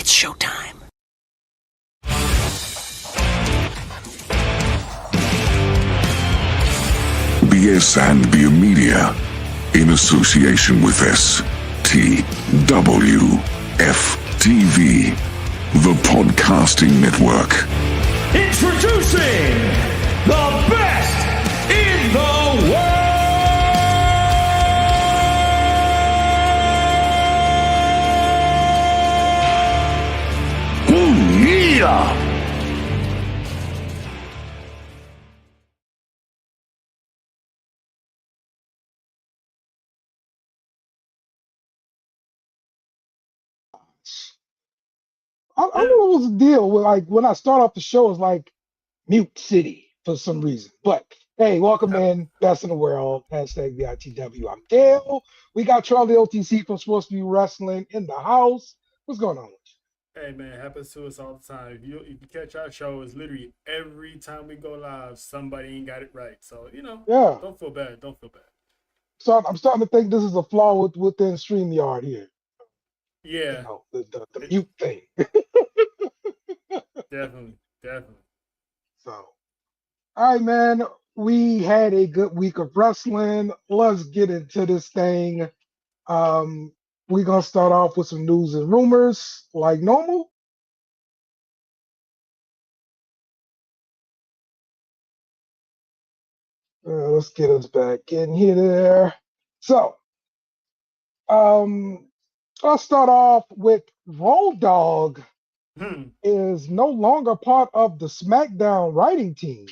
It's showtime. BS&B Media, in association with STWF TV, the podcasting network. Introducing the best in the world! Yeah! I don't know what's the deal with, like, when I start off the show, it's like Mute City for some reason. But hey, welcome in, best in the world, hashtag BITW. I'm Dale. We got Charlie OTC from Supposed to Be Wrestling in the house. What's going on with you? Hey man, it happens to us all the time. If you catch our show, it's literally every time we go live, somebody ain't got it right. So Yeah. don't feel bad. Don't feel bad. So I'm starting to think this is a flaw within StreamYard here. Yeah, The mute thing. definitely. So, all right, man. We had a good week of wrestling. Let's get into this thing. We're gonna start off with some news and rumors, like normal. Let's get us back in here. So, I'll start off with Road Dogg is no longer part of the SmackDown writing team.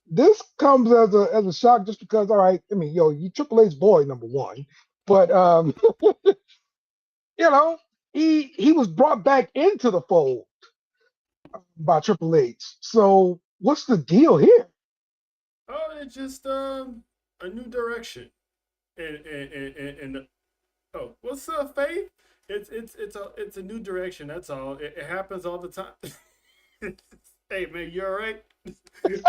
This comes as a shock just because, all right, I mean, you Triple H's boy, number one, but he was brought back into the fold by Triple H. So what's the deal here? Oh, it's just a new direction. And oh, what's up, Faith? It's a new direction. That's all. It happens all the time. Hey man, you all right? It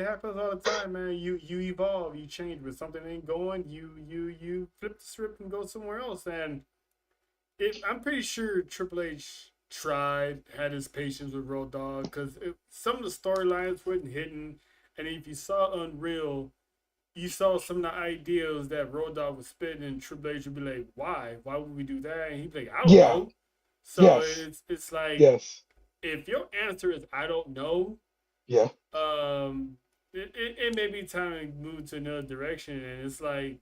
happens all the time, man. You evolve, you change. When something ain't going, you flip the script and go somewhere else. And I'm pretty sure Triple H had his patience with Road Dogg because some of the storylines weren't hidden. And if you saw Unreal, you saw some of the ideas that Road Dogg was spitting, and Triple H would be like, "Why? Why would we do that?" And he'd be like, "I don't know." So yes. it's like, yes. If your answer is I don't know, Yeah. It may be time to move to another direction. And it's like,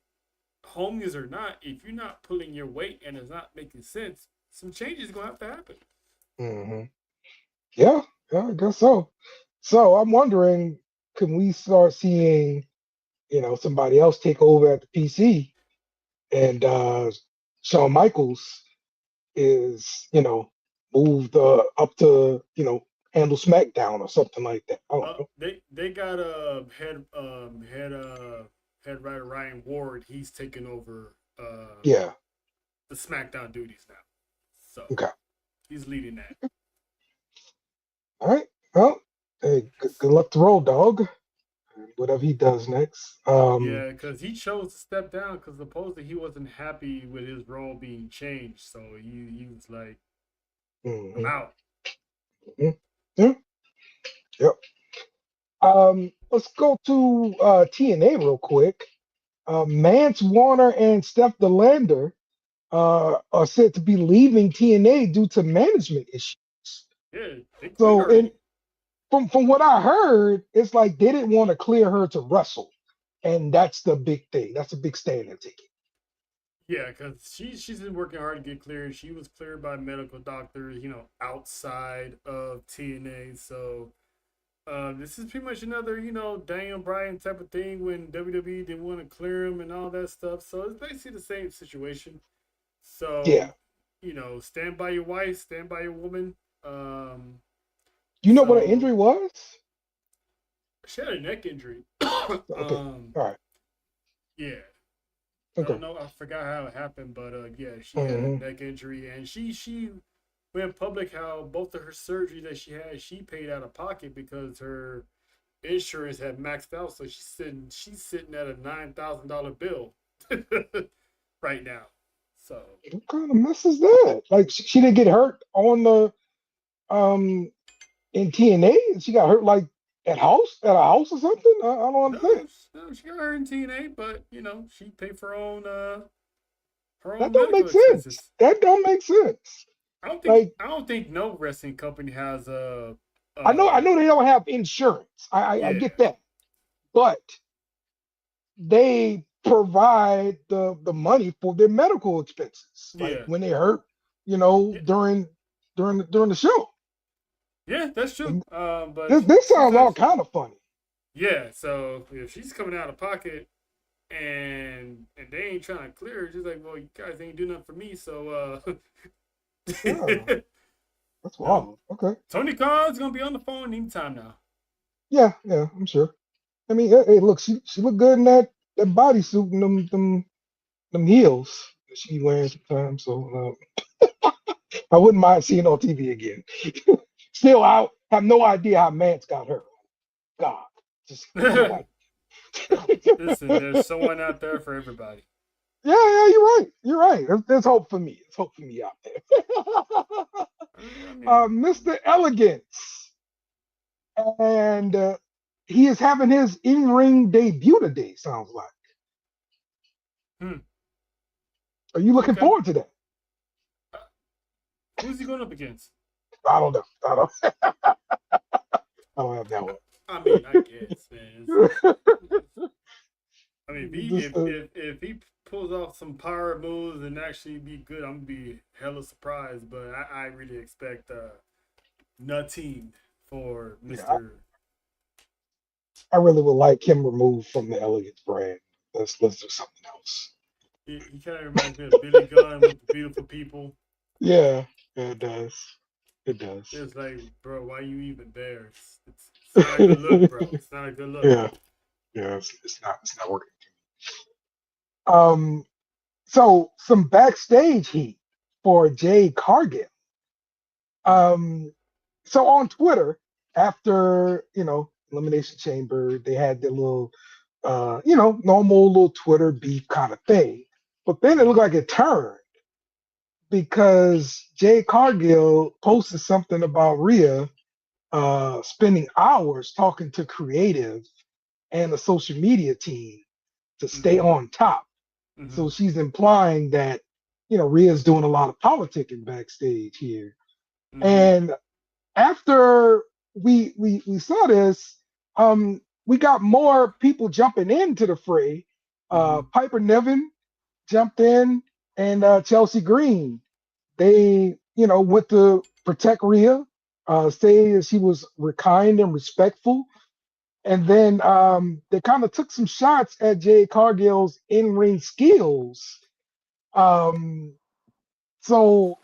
homies or not, if you're not pulling your weight and it's not making sense, some changes gonna have to happen. Mm-hmm. Yeah, I guess so. So I'm wondering, can we start seeing, somebody else take over at the PC, and Shawn Michaels is, moved up to, handle SmackDown or something like that. I don't know. They got head writer Ryan Ward. He's taking over the SmackDown duties now. So Okay. He's leading that. All right. Well, hey, good luck to Road Dogg. Whatever he does next. Yeah, because he chose to step down because supposedly he wasn't happy with his role being changed. So he was like, I'm out. Mm-hmm. Yeah. Yep. Let's go to TNA real quick. Mance Warner and Steph DeLander are said to be leaving TNA due to management issues. Yeah. So, from what I heard, it's like they didn't want to clear her to wrestle, and that's the big thing. That's a big stand they're taking. Yeah, because she's been working hard to get cleared. She was cleared by medical doctors, outside of TNA. So this is pretty much another, Daniel Bryan type of thing when WWE didn't want to clear him and all that stuff. So it's basically the same situation. So yeah, stand by your wife, stand by your woman. You know what her injury was? She had a neck injury. Okay. All right. Yeah. Okay. I don't know. I forgot how it happened, but yeah, she had a neck injury, and she went public how both of her surgeries that she had, she paid out of pocket because her insurance had maxed out. So she's sitting at a $9,000 bill right now. So What kind of mess is that? Like she didn't get hurt on the in TNA, and she got hurt like at a house or something. I don't no, understand. no, she got her in TNA, but she paid for her That own don't medical make sense. expenses. That don't make sense. Like I don't think no wrestling company has I know they don't have insurance. I yeah, get that, but they provide the money for their medical expenses, like yeah, when they hurt, yeah, during the show. yeah, that's true. And But this she's sounds all actually kind of funny. yeah. So if she's coming out of pocket and they ain't trying to clear her, just like, well, you guys ain't doing nothing for me, so Yeah, that's no. wild. Okay. Tony Khan's gonna be on the phone anytime now. Yeah, I'm sure. I mean, hey, look, she looked good in that bodysuit and them heels that she be wearing sometimes. So I wouldn't mind seeing her on TV again. Still, I have no idea how Mance got her. God, just no idea. Listen, there's someone out there for everybody. Yeah, you're right. You're right. There's hope for me. There's hope for me out there. I mean, Mr. Elegance, and he is having his in-ring debut today. Sounds like. hmm, Are you looking okay. forward to that? Who's he going up against? I don't know. I don't have that one. I mean, I guess, man. I mean, Just, if he pulls off some power moves and actually be good, I'm gonna be hella surprised. But I really expect nothing for yeah, Mister. I really would like him removed from the Elegance brand. Let's do something else. He kind of reminds me of Billy Gunn with the beautiful people. Yeah, it does. It does. It's like, bro, why you even there? It's not a good look, bro. It's not a good look. Yeah, it's not working. Um, so some backstage heat for Jay Cargill. So on Twitter, after Elimination Chamber, they had their little normal little Twitter beef kind of thing. But then it looked like it turned because Jay Cargill posted something about Rhea spending hours talking to creative and the social media team to stay Mm-hmm. on top. Mm-hmm. So she's implying that, Rhea's doing a lot of politicking backstage here. Mm-hmm. And after we saw this, we got more people jumping into the fray. Mm-hmm. Piper Niven jumped in, and Chelsea Green. They, went to protect Rhea, say she was kind and respectful. And then they kind of took some shots at Jay Cargill's in-ring skills. Um, so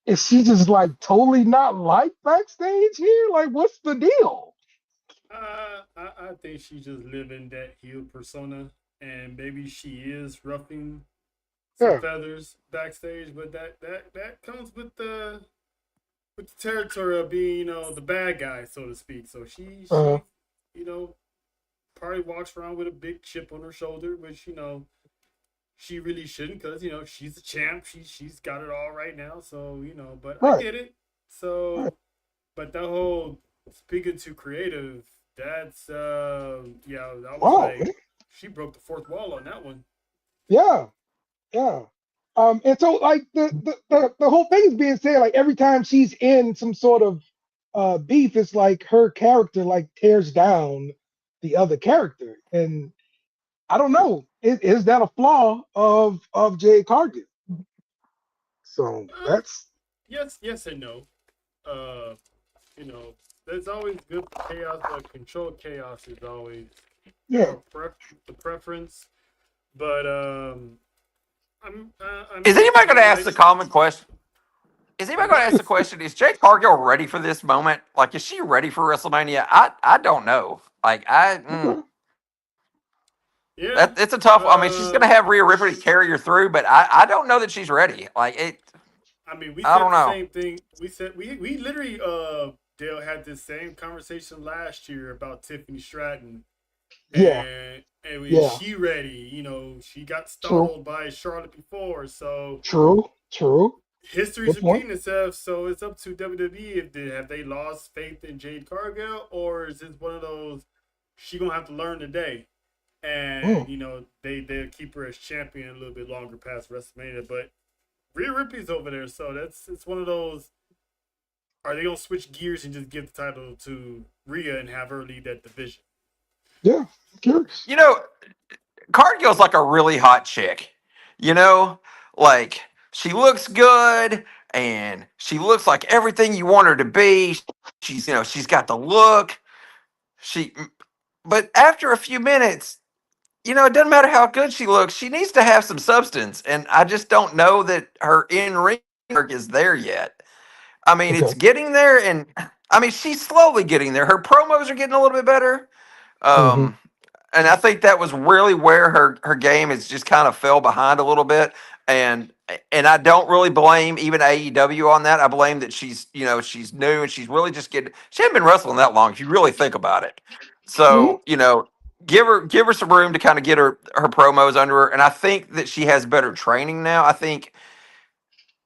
is she just like totally not liked backstage here? Like, what's the deal? I think she's just living that heel persona, and maybe she is roughing some Yeah. feathers backstage, but that comes with the territory of being the bad guy, so to speak. So Uh, you know probably walks around with a big chip on her shoulder, which she really shouldn't, because she's a champ. She's got it all right now. So but I right, get it. right. So, but the whole speaking to creative, that's yeah, I was Wow, like, man. she broke the fourth wall on that one. Yeah, yeah. And so like the whole thing is being said, like every time she's in some sort of beef, it's like her character like tears down the other character. And I don't know, is that a flaw of Jay Cargill? So Uh, that's yes and no. Uh, you know, there's always good chaos, but controlled chaos is always yeah. the preference. But I Is mean, anybody she's going to all ask right. the common question? Is anybody going to ask the question? Is Jade Cargill ready for this moment? Like, is she ready for WrestleMania? I don't know. Like, Okay. Yeah. that it's a tough. I mean, she's going to have Rhea Ripley carry her through, but I don't know that she's ready. Like it. I mean, we I said don't the know. same thing. We literally Dale had this same conversation last year about Tiffany Stratton, Yeah, And is yeah. she ready? She got True, startled by Charlotte before, so true. history's Good point. repeating itself. So it's up to WWE if have they lost faith in Jade Cargill, or is this one of those she gonna have to learn today? And Mm, they'll keep her as champion a little bit longer past WrestleMania. But Rhea Ripley's over there, so it's one of those. Are they gonna switch gears and just give the title to Rhea and have her lead that division? yeah, I'm curious. You know, Cargill's like a really hot chick. You know, like she looks good and she looks like everything you want her to be. She's got the look. She, but after a few minutes, it doesn't matter how good she looks. She needs to have some substance, and I just don't know that her in ring work is there yet. I mean, Okay. it's getting there, and I mean, she's slowly getting there. Her promos are getting a little bit better. Mm-hmm. Um, and I think that was really where her game has just kind of fell behind a little bit. And I don't really blame even AEW on that. I blame that she's new and she's really just getting. She hasn't been wrestling that long if you really think about it. Mm-hmm. So give her some room to kind of get her promos under her. And I think that she has better training now. I think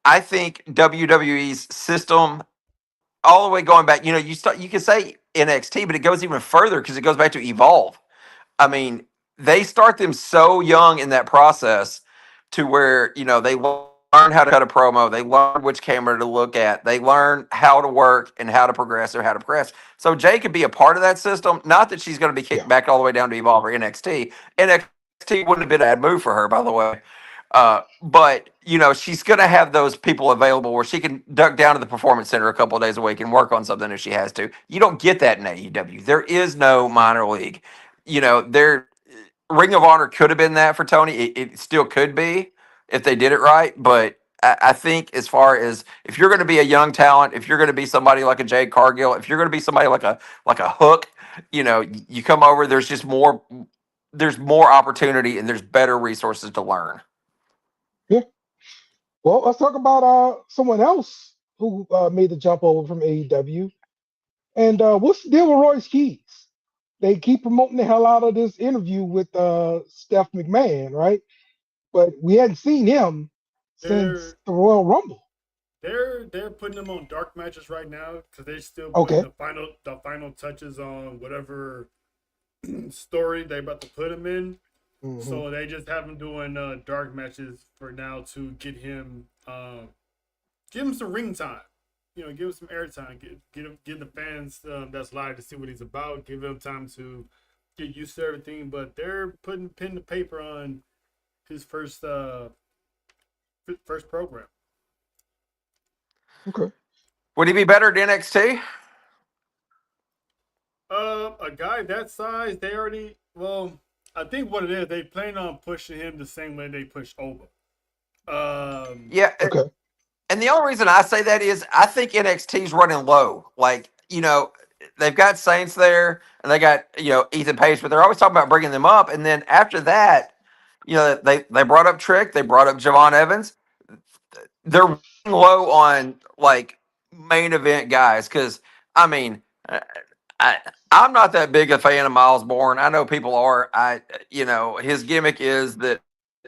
WWE's system all the way going back. You can say NXT, but it goes even further because it goes back to Evolve. I mean, they start them so young in that process to where, they learn how to cut a promo, they learn which camera to look at, they learn how to work and how to progress or how to progress. So Jay could be a part of that system. Not that she's going to be kicked Yeah. back all the way down to Evolve or NXT. NXT wouldn't have been a bad move for her, by the way. But she's going to have those people available where she can duck down to the performance center a couple of days a week and work on something if she has to. You don't get that in AEW. There is no minor league. Their Ring of Honor could have been that for Tony. It still could be if they did it right. But I think as far as if you're going to be a young talent, if you're going to be somebody like a Jade Cargill, if you're going to be somebody like a Hook, you come over. There's just more. There's more opportunity and there's better resources to learn. Yeah. Well, let's talk about someone else who made the jump over from AEW. And what's the deal with Royce Keys? They keep promoting the hell out of this interview with Steph McMahon, right? But we hadn't seen him since They're the Royal Rumble. they're putting them on dark matches right now because they're still putting Okay. the final touches on whatever story they about to put him in. Mm-hmm. So they just have him doing dark matches for now to give him some ring time. Give him some airtime. Give the fans that's live to see what he's about. Give him time to get used to everything. But they're putting pen to paper on his first program. Okay. Would he be better at NXT? A guy that size, I think what it is, they plan on pushing him the same way they pushed Oba. Yeah. Okay. And the only reason I say that is I think NXT's running low. Like, they've got Saints there and they got, Ethan Page, but they're always talking about bringing them up. And then after that, they brought up Trick, they brought up Javon Evans. They're running low on like main event guys. Cause I mean, I, I'm not that big a fan of Miles Bourne. I know people are. His gimmick is that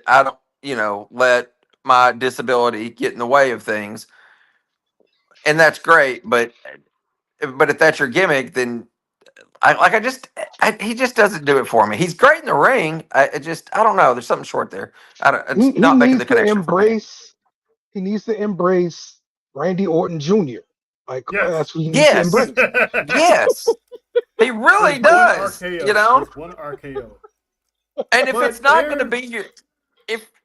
I don't, let my disability get in the way of things, and that's great. But if that's your gimmick, then he just doesn't do it for me. He's great in the ring. I don't know. There's something short there. He It's not making needs the to connection for me. embrace. He needs to embrace Randy Orton Jr. Like Yes. that's what he needs to Yes, embrace. yes, he really Just one does. RKO. Just one RKO. And if it's But not going to be your,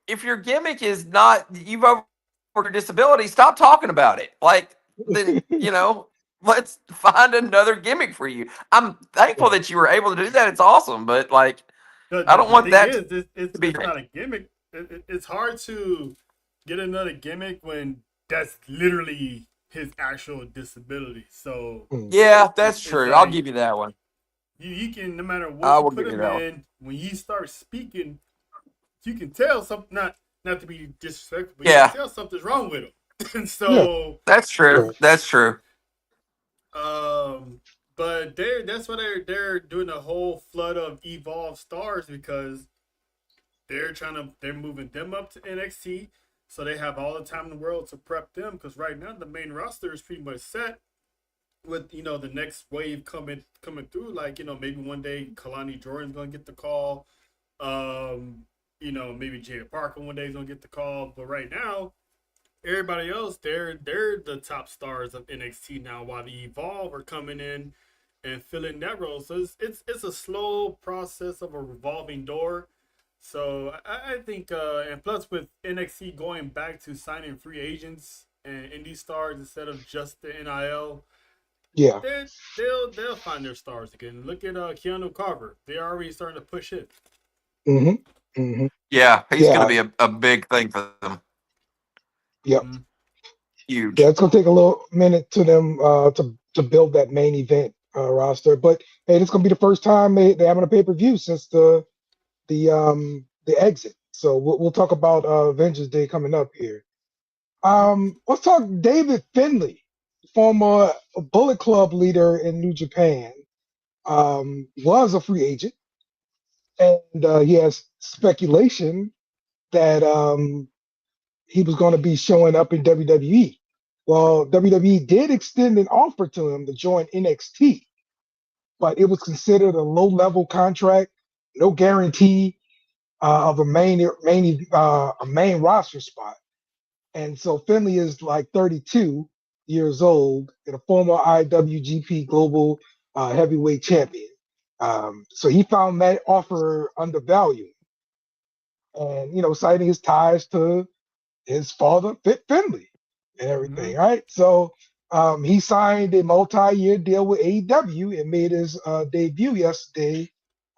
if your gimmick is not you've over your disability, stop talking about it. Like then let's find another gimmick for you. I'm thankful Yeah. that you were able to do that. It's awesome, but like I don't the want thing that is, to be. it's not a gimmick. It's hard to get another gimmick when that's literally his actual disability. So Yeah, that's it's true. I'll like give you that one. you can, no matter I what you will put give you him that one. in, when he starts speaking, you can tell something. Not to be disrespectful, but you Yeah, can tell something's wrong with him. And Yeah. so that's true. Right. That's true. um, But that's why they're doing a whole flood of Evolve stars because they're moving them up to NXT, so they have all the time in the world to prep them. Because right now the main roster is pretty much set with the next wave coming through. Like maybe one day Kalani Jordan's gonna get the call. Maybe Jada Parker one day is gonna get the call. But right now, everybody else they're the top stars of NXT now, while the Evolve are coming in and filling that role. So it's a slow process of a revolving door. So I think, and plus with NXT going back to signing free agents and indie stars instead of just the NIL, Yeah. they'll find their stars again. Look at Keanu Carver; they're already starting to push it. Mm-hmm. Mm-hmm. Yeah, he's going to Yeah. be a big thing for them. Yep. Mm-hmm. Huge. Yeah, it's gonna take a little minute to them to build that main event roster. But hey, it's gonna be the first time they're having a pay-per-view since the exit. So we'll talk about Avengers Day coming up here. Let's talk David Finlay, former Bullet Club leader in New Japan, was a free agent, and he has speculation that he was going to be showing up in WWE. Well, WWE did extend an offer to him to join NXT, but it was considered a low-level contract, no guarantee of a main roster spot. And so Finlay is like 32 years old and a former IWGP Global Heavyweight Champion. So he found that offer undervalued, and citing his ties to his father, Fit Finlay, and everything. Mm-hmm. Right. So he signed a multi-year deal with AEW and made his debut yesterday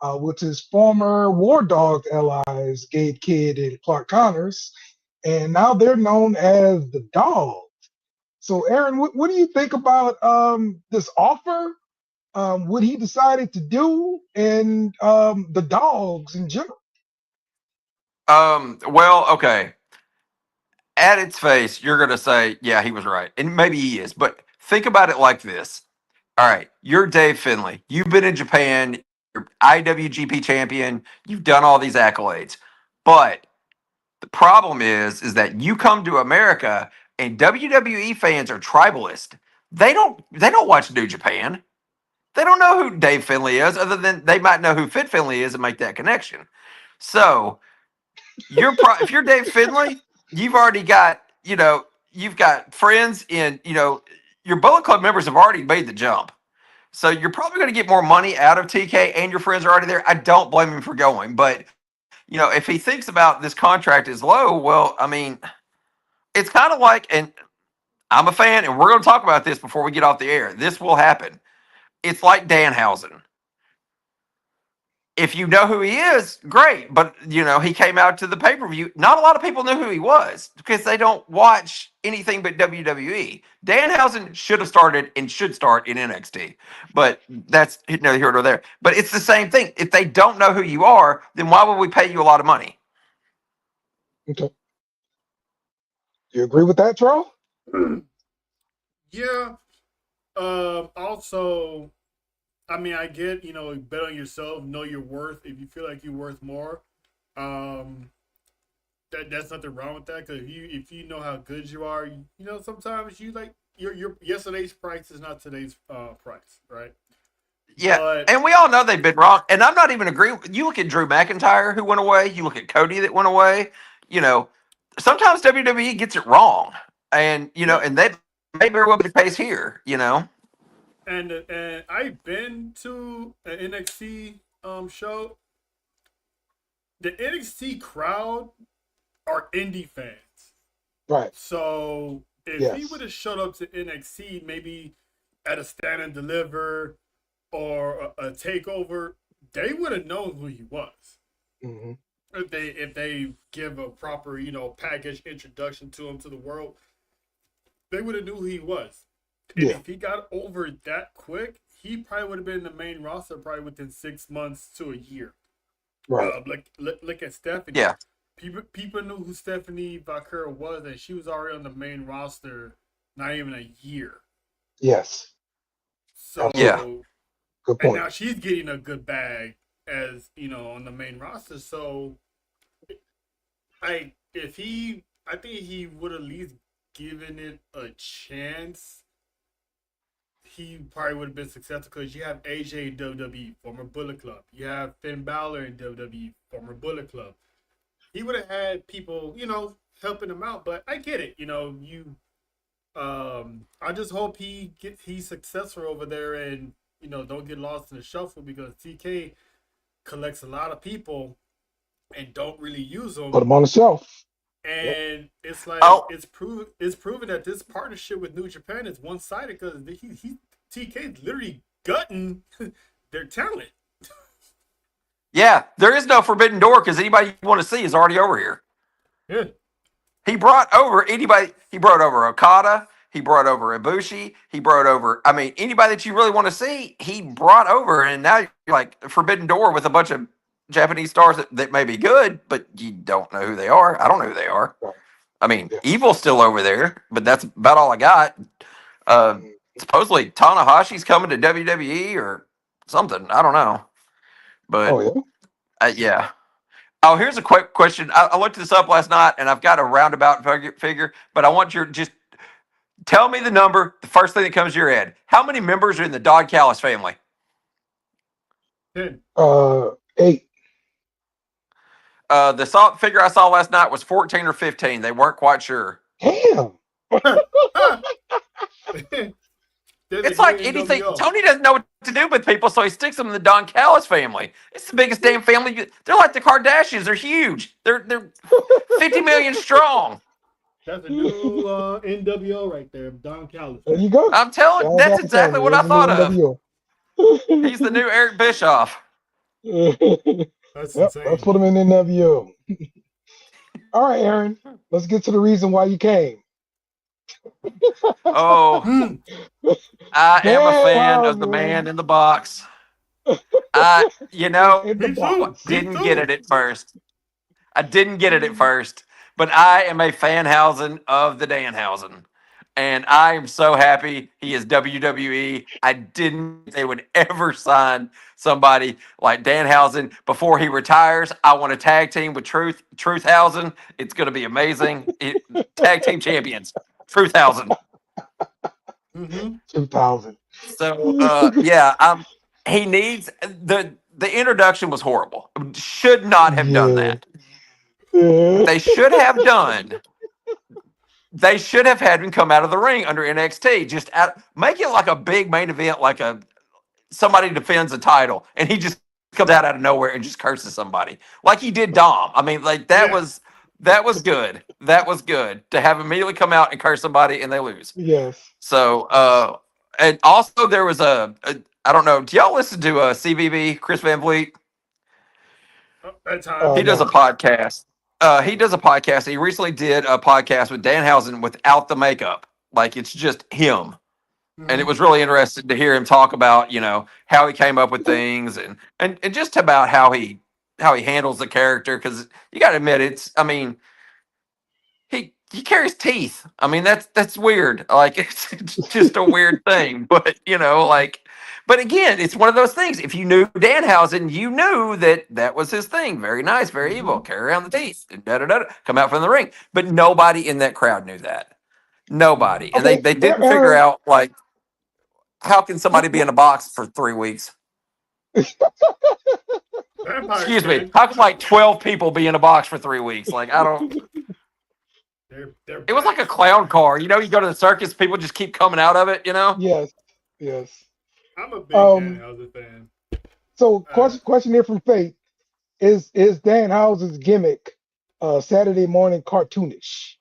with his former War Dog allies, Gabe Kidd and Clark Connors, and now they're known as the Dogs. So, Aaron, what do you think about this offer? What he decided to do, and the Dogs in general? Well, okay. At its face, you're going to say, yeah, he was right. And maybe he is. But think about it like this. All right. You're Dave Finlay. You've been in Japan. You're IWGP champion. You've done all these accolades. But the problem is that you come to America and WWE fans are tribalist. They don't watch New Japan. They don't know who Dave Finlay is, other than they might know who Fit Finlay is and make that connection. So if you're Dave Finlay, you've already got you've got friends in your Bullet Club members have already made the jump. So you're probably going to get more money out of TK, and your friends are already there. I don't blame him for going, but if he thinks about this contract is low, well, I mean, it's kind of like, and I'm a fan, and we're going to talk about this before we get off the air. This will happen. It's like Danhausen. If you know who he is, great. But he came out to the pay-per-view. Not a lot of people knew who he was because they don't watch anything but WWE. Danhausen should have started and should start in NXT. But that's neither here nor there. But it's the same thing. If they don't know who you are, then why would we pay you a lot of money? Okay. You agree with that, Charles? Yeah. Also, I mean, I get, bet on yourself, know your worth. If you feel like you're worth more, that's nothing wrong with that. Because if you know how good you are, sometimes you like your yesterday's price is not today's price, right? Yeah, But, and we all know they've been wrong. And I'm not even agreeing. You look at Drew McIntyre, who went away. You look at Cody that went away. Sometimes WWE gets it wrong, and and they may very well be the case here. And I've been to an NXT show. The NXT crowd are indie fans. Right. So if he would have showed up to NXT, maybe at a stand and deliver or a takeover, they would have known who he was. Mm-hmm. If they give a proper package introduction to him to the world, they would have knew who he was. And if he got over that quick, he probably would have been in the main roster probably within 6 months to a year. Right. Look at Stephanie. Yeah. People knew who Stephanie Valkyra was, and she was already on the main roster not even a year. Yes. So Yeah. Good And point. now she's getting a good bag as on the main roster. So, I think he would at least given it a chance. He probably would have been successful because you have AJ in WWE, former Bullet Club. You have Finn Balor in WWE, former Bullet Club. He would have had people, helping him out. But I get it. I just hope he's successful over there and don't get lost in the shuffle because TK collects a lot of people and don't really use them. Put them on the shelf. And it's like it's proven that this partnership with New Japan is one sided because TK's literally gutting their talent. Yeah, there is no forbidden door because anybody you want to see is already over here. Yeah. He brought over anybody. He brought over Okada. He brought over Ibushi. He brought over, anybody that you really want to see, he brought over. And now you're like Forbidden Door with a bunch of Japanese stars that may be good, but you don't know who they are. I don't know who they are. Evil's still over there, but that's about all I got. Supposedly Tanahashi's coming to WWE or something. I don't know. But, yeah. Oh, here's a quick question. I looked this up last night, and I've got a roundabout figure, but I want you to just tell me the number, the first thing that comes to your head. How many members are in the Don Callis family? 10. 8. The figure I saw last night was 14 or 15. They weren't quite sure. Damn. It's like anything. Tony doesn't know what to do with people, so he sticks them in the Don Callis family. It's the biggest damn family. They're like the Kardashians. They're huge. They're 50 million strong. That's a new NWO right there, Don Callis. There you go. I'm telling you, that's exactly what I thought of. He's the new Eric Bischoff. That's insane. Let's put him in NWO. All right, Aaron. Let's get to the reason why you came. Oh, I am a fan of the man in the box. Didn't get it at first. I didn't get it at first, but I am a Fanhausen of the Danhausen. And I am so happy he is WWE. I didn't think they would ever sign somebody like Danhausen before he retires. I want a tag team with Truthhausen. It's going to be amazing. Tag team champions. Truthhausen. 2000. So he needs the introduction was horrible. Should not have done that. They should have done. They should have had him come out of the ring under NXT. Make it like a big main event, like somebody defends a title, and he just comes out of nowhere and just curses somebody, like he did Dom. That was good. That was good to have him immediately come out and curse somebody and they lose. Yes. So, and also there was I don't know. Do y'all listen to CVB, Chris Van Vliet? He does a podcast. He does a podcast. He recently did a podcast with Danhausen without the makeup. Like it's just him. And it was really interesting to hear him talk about, how he came up with things and just about how he handles the character. Because you got to admit, he carries teeth. That's weird. Like it's just a weird thing. But but again, it's one of those things. If you knew Danhausen, you knew that was his thing. Very nice, very evil. Carry around the teeth. Come out from the ring. But nobody in that crowd knew that. Nobody. And they didn't figure out like. How can somebody be in a box for 3 weeks? Excuse me. How can like 12 people be in a box for 3 weeks? Like I don't. It was like a clown car. You go to the circus, people just keep coming out of it. Yes. I'm a big Danhausen fan. So question here from Faith: Is Danhausen's gimmick Saturday morning cartoonish?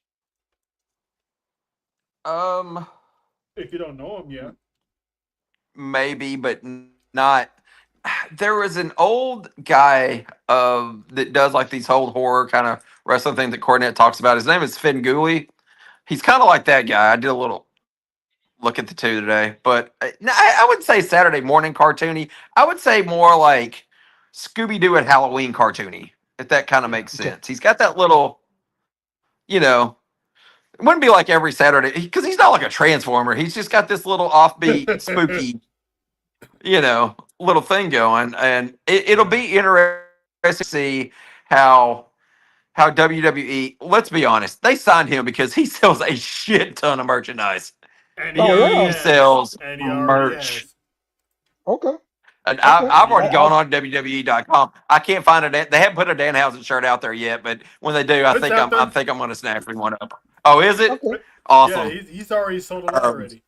If you don't know him yet. Maybe, but not. There was an old guy that does like these old horror kind of wrestling things that Cornette talks about. His name is Finn Gooley. He's kind of like that guy. I did a little look at the two today, but I wouldn't say Saturday morning cartoony. I would say more like Scooby-Doo at Halloween cartoony, if that kind of makes sense. He's got that little, it wouldn't be like every Saturday because he's not like a transformer. He's just got this little offbeat, spooky, little thing going, and it'll be interesting to see how WWE. Let's be honest, they signed him because he sells a shit ton of merchandise. And he Oh already yeah. He has. sells And he already merch. has. Okay. And Okay. I've already Yeah. gone on WWE.com. I can't find a they haven't put a Danhausen shirt out there yet, but when they do, It's out I there. think I'm going to snatch one up. Oh, is it? Okay. Yeah, Awesome. he's already sold a lot Um, already.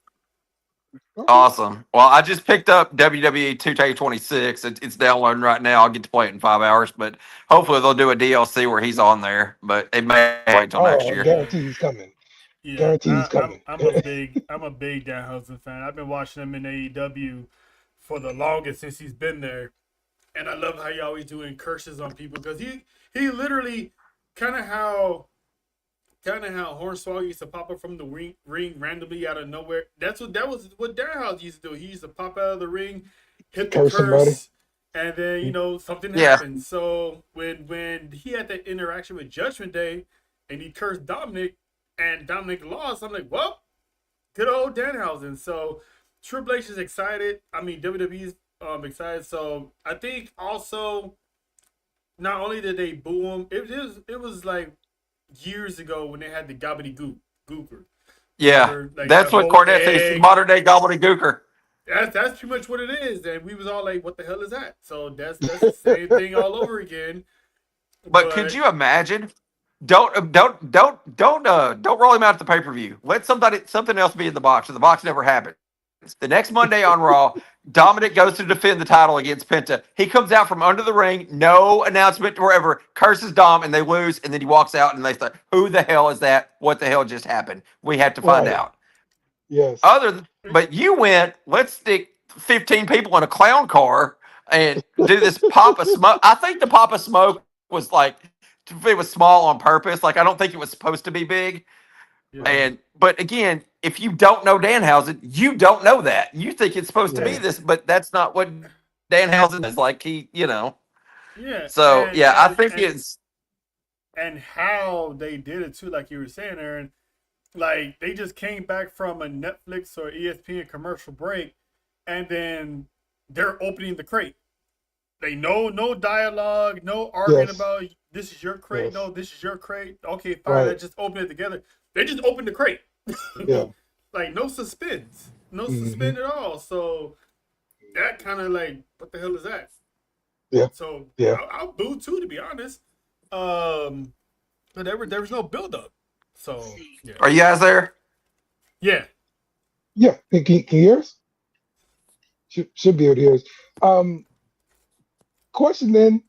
Okay. Awesome. Well, I just picked up WWE 2K26. It's downloading right now. I'll get to play it in 5 hours, but hopefully they'll do a DLC where he's on there. But it may wait till next Oh, year. guarantee he's coming. Yeah, Guarantee he's coming. I'm a big Danhausen fan. I've been watching him in AEW for the longest since he's been there, and I love how he always doing curses on people because he literally kind of how Hornswoggle used to pop up from the ring randomly out of nowhere. That was what Danhausen used to do. He used to pop out of the ring, hit the Curse somebody. curse, and then something Yeah. happened. So when he had that interaction with Judgment Day, and he cursed Dominic, and Dominic lost, I'm like, well, good old Danhausen. So Triple H is excited. I mean, WWE's excited. So I think also, not only did they boo him, it was like years ago when they had the gobbledygooker. Yeah. Like That's the what whole Cornette thinks. egg. Modern day gobbledygooker. That's pretty much what it is. And we was all like, what the hell is that? So that's the same thing all over again. But could you imagine? Don't roll him out at the pay per view. Let something else be in the box. So the box never happens. The next Monday on Raw, Dominic goes to defend the title against Penta. He comes out from under the ring, no announcement wherever, curses Dom, and they lose. And then he walks out, and they say, "Who the hell is that? What the hell just happened? We have to find Right. out." Yes. But you went. Let's stick 15 people in a clown car and do this pop of smoke. I think the pop of smoke was like it was small on purpose. Like I don't think it was supposed to be big. Yeah. But again, if you don't know Danhausen, you don't know that. You think it's supposed to be this, but that's not what Danhausen is like. Yeah. So I think and, it's and how they did it too, like you were saying, Aaron. Like they just came back from a Netflix or ESPN commercial break, and then they're opening the crate. They no dialogue, no arguing about this is your crate. Yes. No, this is your crate. Okay, fine. Let's just open it together. They just opened the crate. Yeah. Like no suspense, no suspense at all. So that kind of like, what the hell is that? Yeah. So Yeah. I'll boo too, to be honest. But there was no buildup. So yeah. Are you guys there? Yeah. Yeah. Can you hear us? Should be able to hear us. Question then: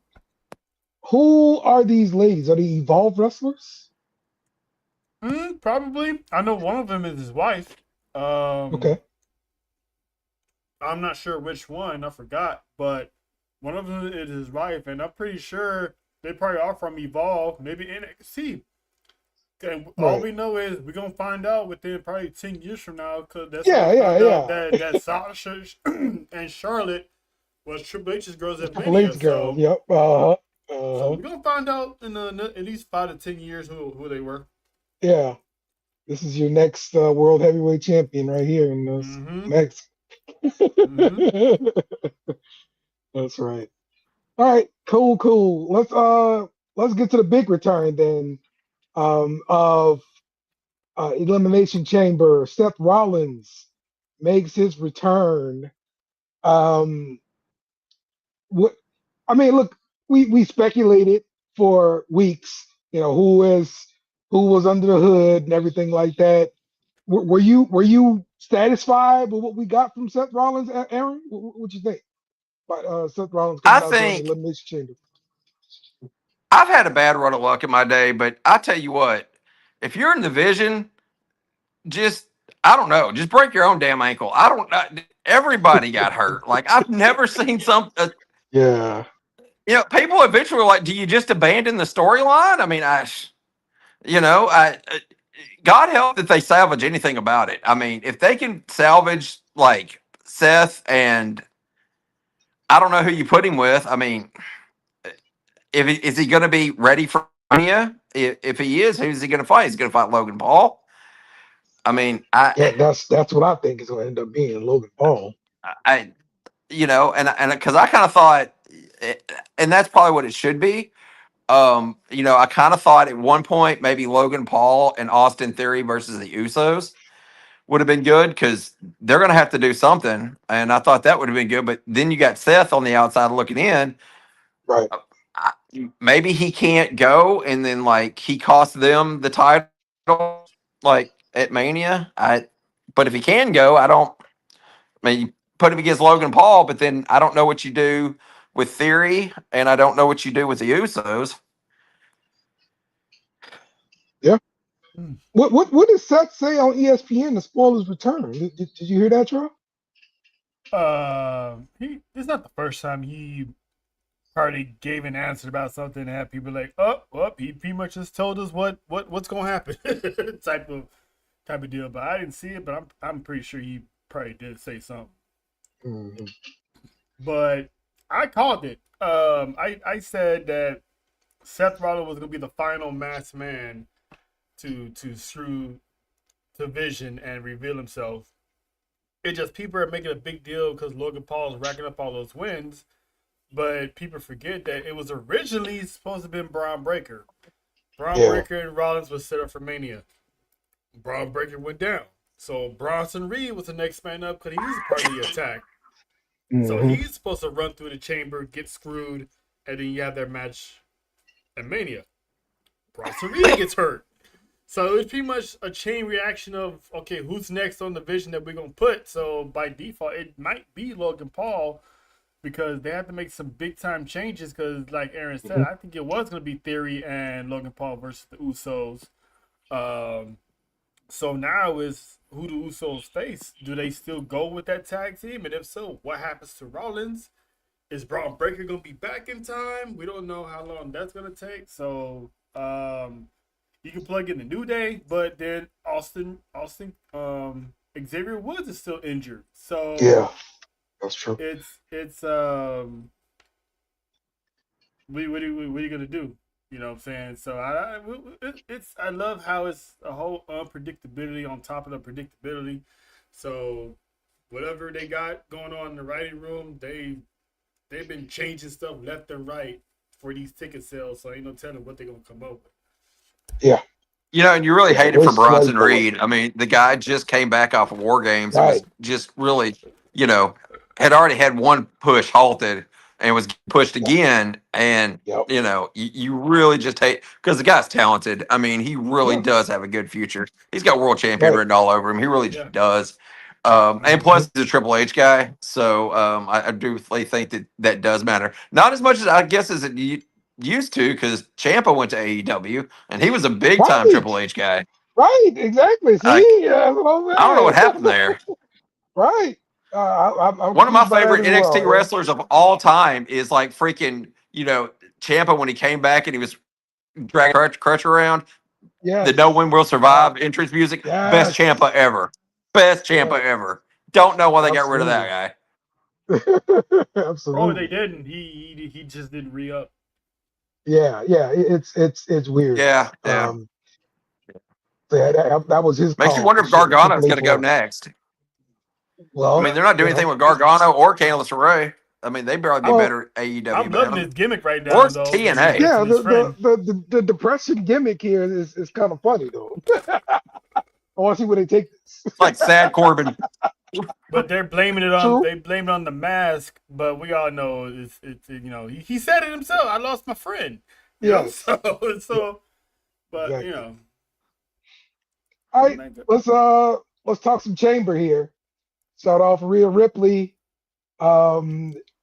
who are these ladies? Are they Evolve wrestlers? Probably. I know one of them is his wife. Okay. I'm not sure which one. I forgot, but one of them is his wife, and I'm pretty sure they probably are from Evolve, maybe NXT. And all we know is we're gonna find out within probably 10 years from now, because that's that Sasha and Charlotte was Triple H's girls at Triple H's girl. Yep. So we're gonna find out in at least 5 to 10 years who they were. Yeah. This is your next world heavyweight champion right here in this next. That's right. All right. Cool. Let's get to the big return then. Of Elimination Chamber. Seth Rollins makes his return. Look, we speculated for weeks, who was under the hood and everything like that. Were you satisfied with what we got from Seth Rollins, Aaron? What you think about Seth Rollins coming out during the Elimination Chamber? I've had a bad run of luck in my day, but I tell you what, if you're in the Vision, just break your own damn ankle. Everybody got hurt. Like I've never seen something. Yeah. People eventually were like, do you just abandon the storyline? I mean, God help that they salvage anything about it. I mean, if they can salvage like Seth and I don't know who you put him with. I mean, is he going to be ready for Mania? If he is, who's he going to fight? He's going to fight Logan Paul. I mean, that's what I think is going to end up being Logan Paul. and because I kind of thought, and that's probably what it should be. I kind of thought at one point maybe Logan Paul and Austin Theory versus the Usos would have been good because they're going to have to do something, and I thought that would have been good. But then you got Seth on the outside looking in. Right. I, Maybe he can't go, and then like he cost them the title, like at Mania. But if he can go, I don't. I mean, you put him against Logan Paul, but then I don't know what you do with Theory, and I don't know what you do with the Usos. Yeah. Hmm. What did Seth say on ESPN to spoil his return? Did you hear that, Troy? It's not the first time he probably gave an answer about something and had people like, oh, well, he pretty much just told us what's gonna happen, type of deal. But I didn't see it, but I'm pretty sure he probably did say something. Mm-hmm. But I called it. I said that Seth Rollins was gonna be the final masked man to through to Vision and reveal himself. It just people are making a big deal because Logan Paul is racking up all those wins, but people forget that it was originally supposed to have been Braun Breaker. Braun Breaker and Rollins was set up for Mania. Braun Breaker went down, so Bronson Reed was the next man up because he's part of the attack. Mm-hmm. So he's supposed to run through the chamber, get screwed, and then you have their match at Mania. Bronson Reed gets hurt. So it's pretty much a chain reaction of, okay, who's next on the Vision that we're going to put? So by default, it might be Logan Paul because they have to make some big-time changes because, like Aaron said, I think it was going to be Theory and Logan Paul versus the Usos. So now is who the Usos face. Do they still go with that tag team? And if so, what happens to Rollins? Is Braun Breaker going to be back in time? We don't know how long that's going to take. So, you can plug in the New Day, but then Xavier Woods is still injured. So yeah, that's true. It's what are you gonna do? You know what I'm saying? So I love how it's a whole unpredictability on top of the predictability. So whatever they got going on in the writing room, they've been changing stuff left and right for these ticket sales. So ain't no telling what they're gonna come up with. Yeah. And you really hate it We're for Bronson sweating bullets. Reed. I mean, the guy just came back off of War Games. It Right. was just really, had already had one push halted and was pushed again. And, Yep. you really just hate because the guy's talented. I mean, he really Yeah. does have a good future. He's got world champion Right. written all over him. He really Yeah. does. And plus, he's a Triple H guy. So I do think that does matter. Not as much as I guess as it used to because Ciampa went to AEW and he was a big time Right. Triple H guy. Right. Exactly. See, I don't know what happened there. Right. I'm One of my confused by that favorite as NXT well, wrestlers of all time is like freaking, Ciampa when he came back and he was dragging Crutch around. Yes. The No One Will Survive entrance music. Yes. Best Ciampa ever. Best Ciampa ever. Don't know why they got rid of that guy. Absolutely. Oh, they didn't. He just didn't re-up. Yeah. It's weird. Yeah. That was his Makes call. you wonder if Gargano's going to go next. Well, I mean, they're not doing anything with Gargano or Candice LeRae. I mean, they probably be better AEW. I'm loving his gimmick right now, or though. TNA. Yeah, the depression gimmick here is kind of funny though. I want to see where they take this. It's like Sad Corbin. But they're blaming it on the mask. But we all know it's he said it himself. I lost my friend. Yeah. So, but Exactly. All right, let's talk some chamber here. Start off Rhea Ripley.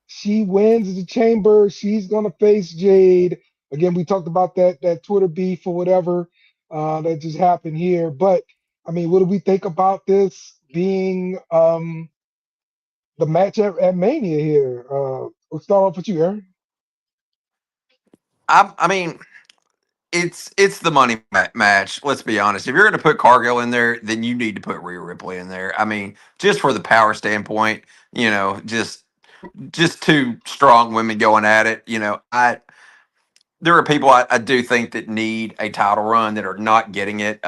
She wins the chamber. She's gonna face Jade. Again, we talked about that Twitter beef or whatever that just happened here. But I mean, what do we think about this being the match at Mania here? We'll start off with you, Aaron. I mean, it's the money match. Let's be honest. If you're going to put Cargill in there, then you need to put Rhea Ripley in there. I mean, just for the power standpoint, just two strong women going at it. There are people I do think that need a title run that are not getting it.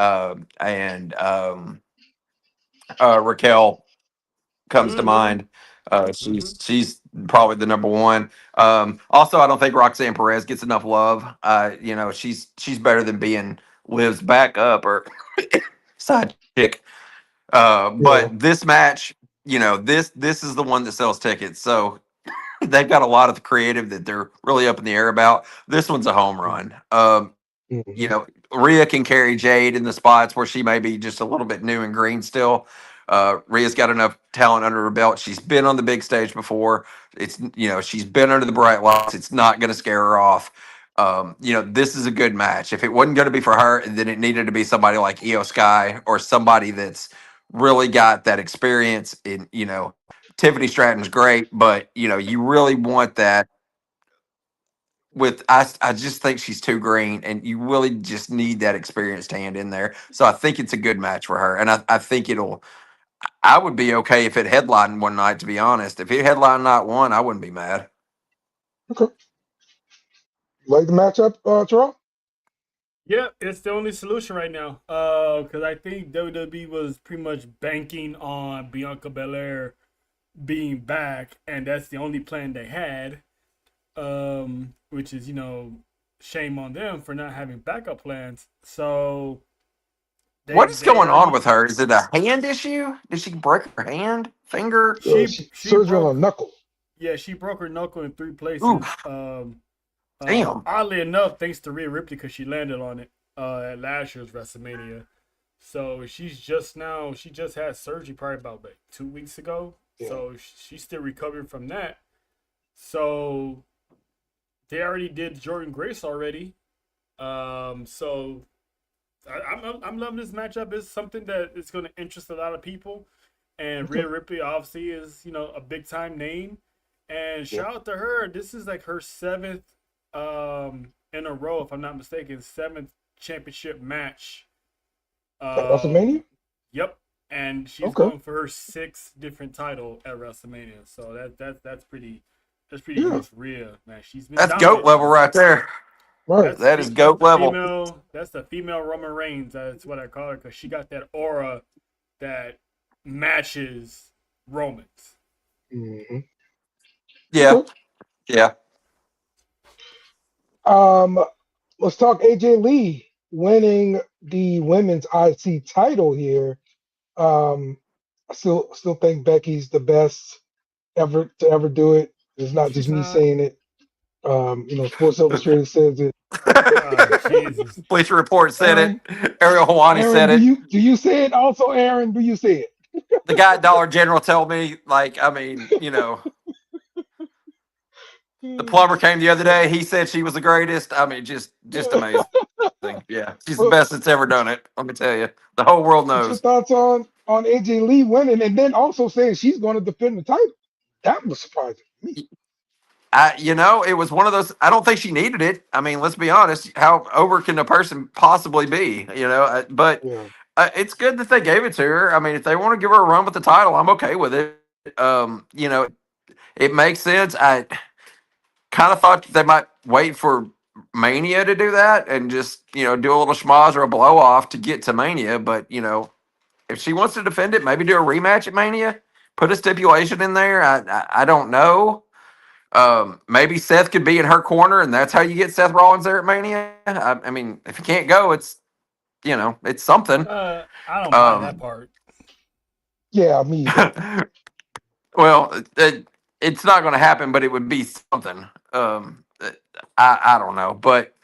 And Raquel comes to mind. She's probably the number one. Also, I don't think Roxanne Perez gets enough love. She's better than being Liv's backup or side chick. Yeah. But this match, this is the one that sells tickets. So they've got a lot of the creative that they're really up in the air about. This one's a home run. Mm-hmm. Rhea can carry Jade in the spots where she may be just a little bit new and green still. Rhea's got enough talent under her belt. She's been on the big stage before. She's been under the bright lights. It's not going to scare her off. This is a good match. If it wasn't going to be for her, then it needed to be somebody like Io Sky or somebody that's really got that experience. Tiffany Stratton's great, but you really want that with I just think she's too green, and you really just need that experienced hand in there. So I think it's a good match for her, and I think it'll. I would be okay if it headlined one night. To be honest, if it headlined night one, I wouldn't be mad. Okay. Like the matchup, Terrell? Yeah, it's the only solution right now. Because I think WWE was pretty much banking on Bianca Belair being back, and that's the only plan they had. Which is, shame on them for not having backup plans. So What is they going on already with her? Is it a hand issue? Did she break her hand, finger? she Surgery on broke a knuckle. yeah, she broke her knuckle in 3 Ooh, places. damn. Oddly enough, thanks to Rhea Ripley because she landed on it at last year's WrestleMania. So she just had surgery probably about 2 weeks ago. Yeah. So she's still recovering from that. So they already did Jordan Grace already. So I'm loving this matchup. It's something that is going to interest a lot of people. And Rhea Ripley obviously is, a big time name. And shout out to her. This is like her 7th in a row, if I'm not mistaken, 7th championship match. WrestleMania? Yep. And she's going for her 6th different title at WrestleMania. So that's pretty huge for Rhea, man. She's been That's dominant. goat level right there. Right. That is goat level. That's the female Roman Reigns. That's what I call her because she got that aura that matches Roman's. Mm-hmm. Yeah. Okay. Yeah. Let's talk AJ Lee winning the women's IC title here. I still think Becky's the best ever to ever do it. It's not just me saying it. Sports Illustrated says it. Jesus. Bleacher Report said Aaron, it. Ariel Hawani Aaron, said it. do you say it also, Aaron? Do you say it? The guy at Dollar General told me, the plumber came the other day. He said she was the greatest. I mean, just amazing. Yeah, she's the best that's ever done it. Let me tell you, the whole world What's your knows. thoughts on AJ Lee winning and then also saying she's going to defend the title? That was surprising to me. It was one of those. I don't think she needed it. I mean, let's be honest. How over can a person possibly be? But Yeah. it's good that they gave it to her. I mean, if they want to give her a run with the title, I'm okay with it. It makes sense. I kind of thought they might wait for Mania to do that and just do a little schmoz or a blow off to get to Mania. But if she wants to defend it, maybe do a rematch at Mania. Put a stipulation in there. I don't know. Maybe Seth could be in her corner, and that's how you get Seth Rollins there at Mania. I mean, if you can't go, it's something. I don't buy that part. Yeah, me either. Well, it's not going to happen, but it would be something. I don't know, but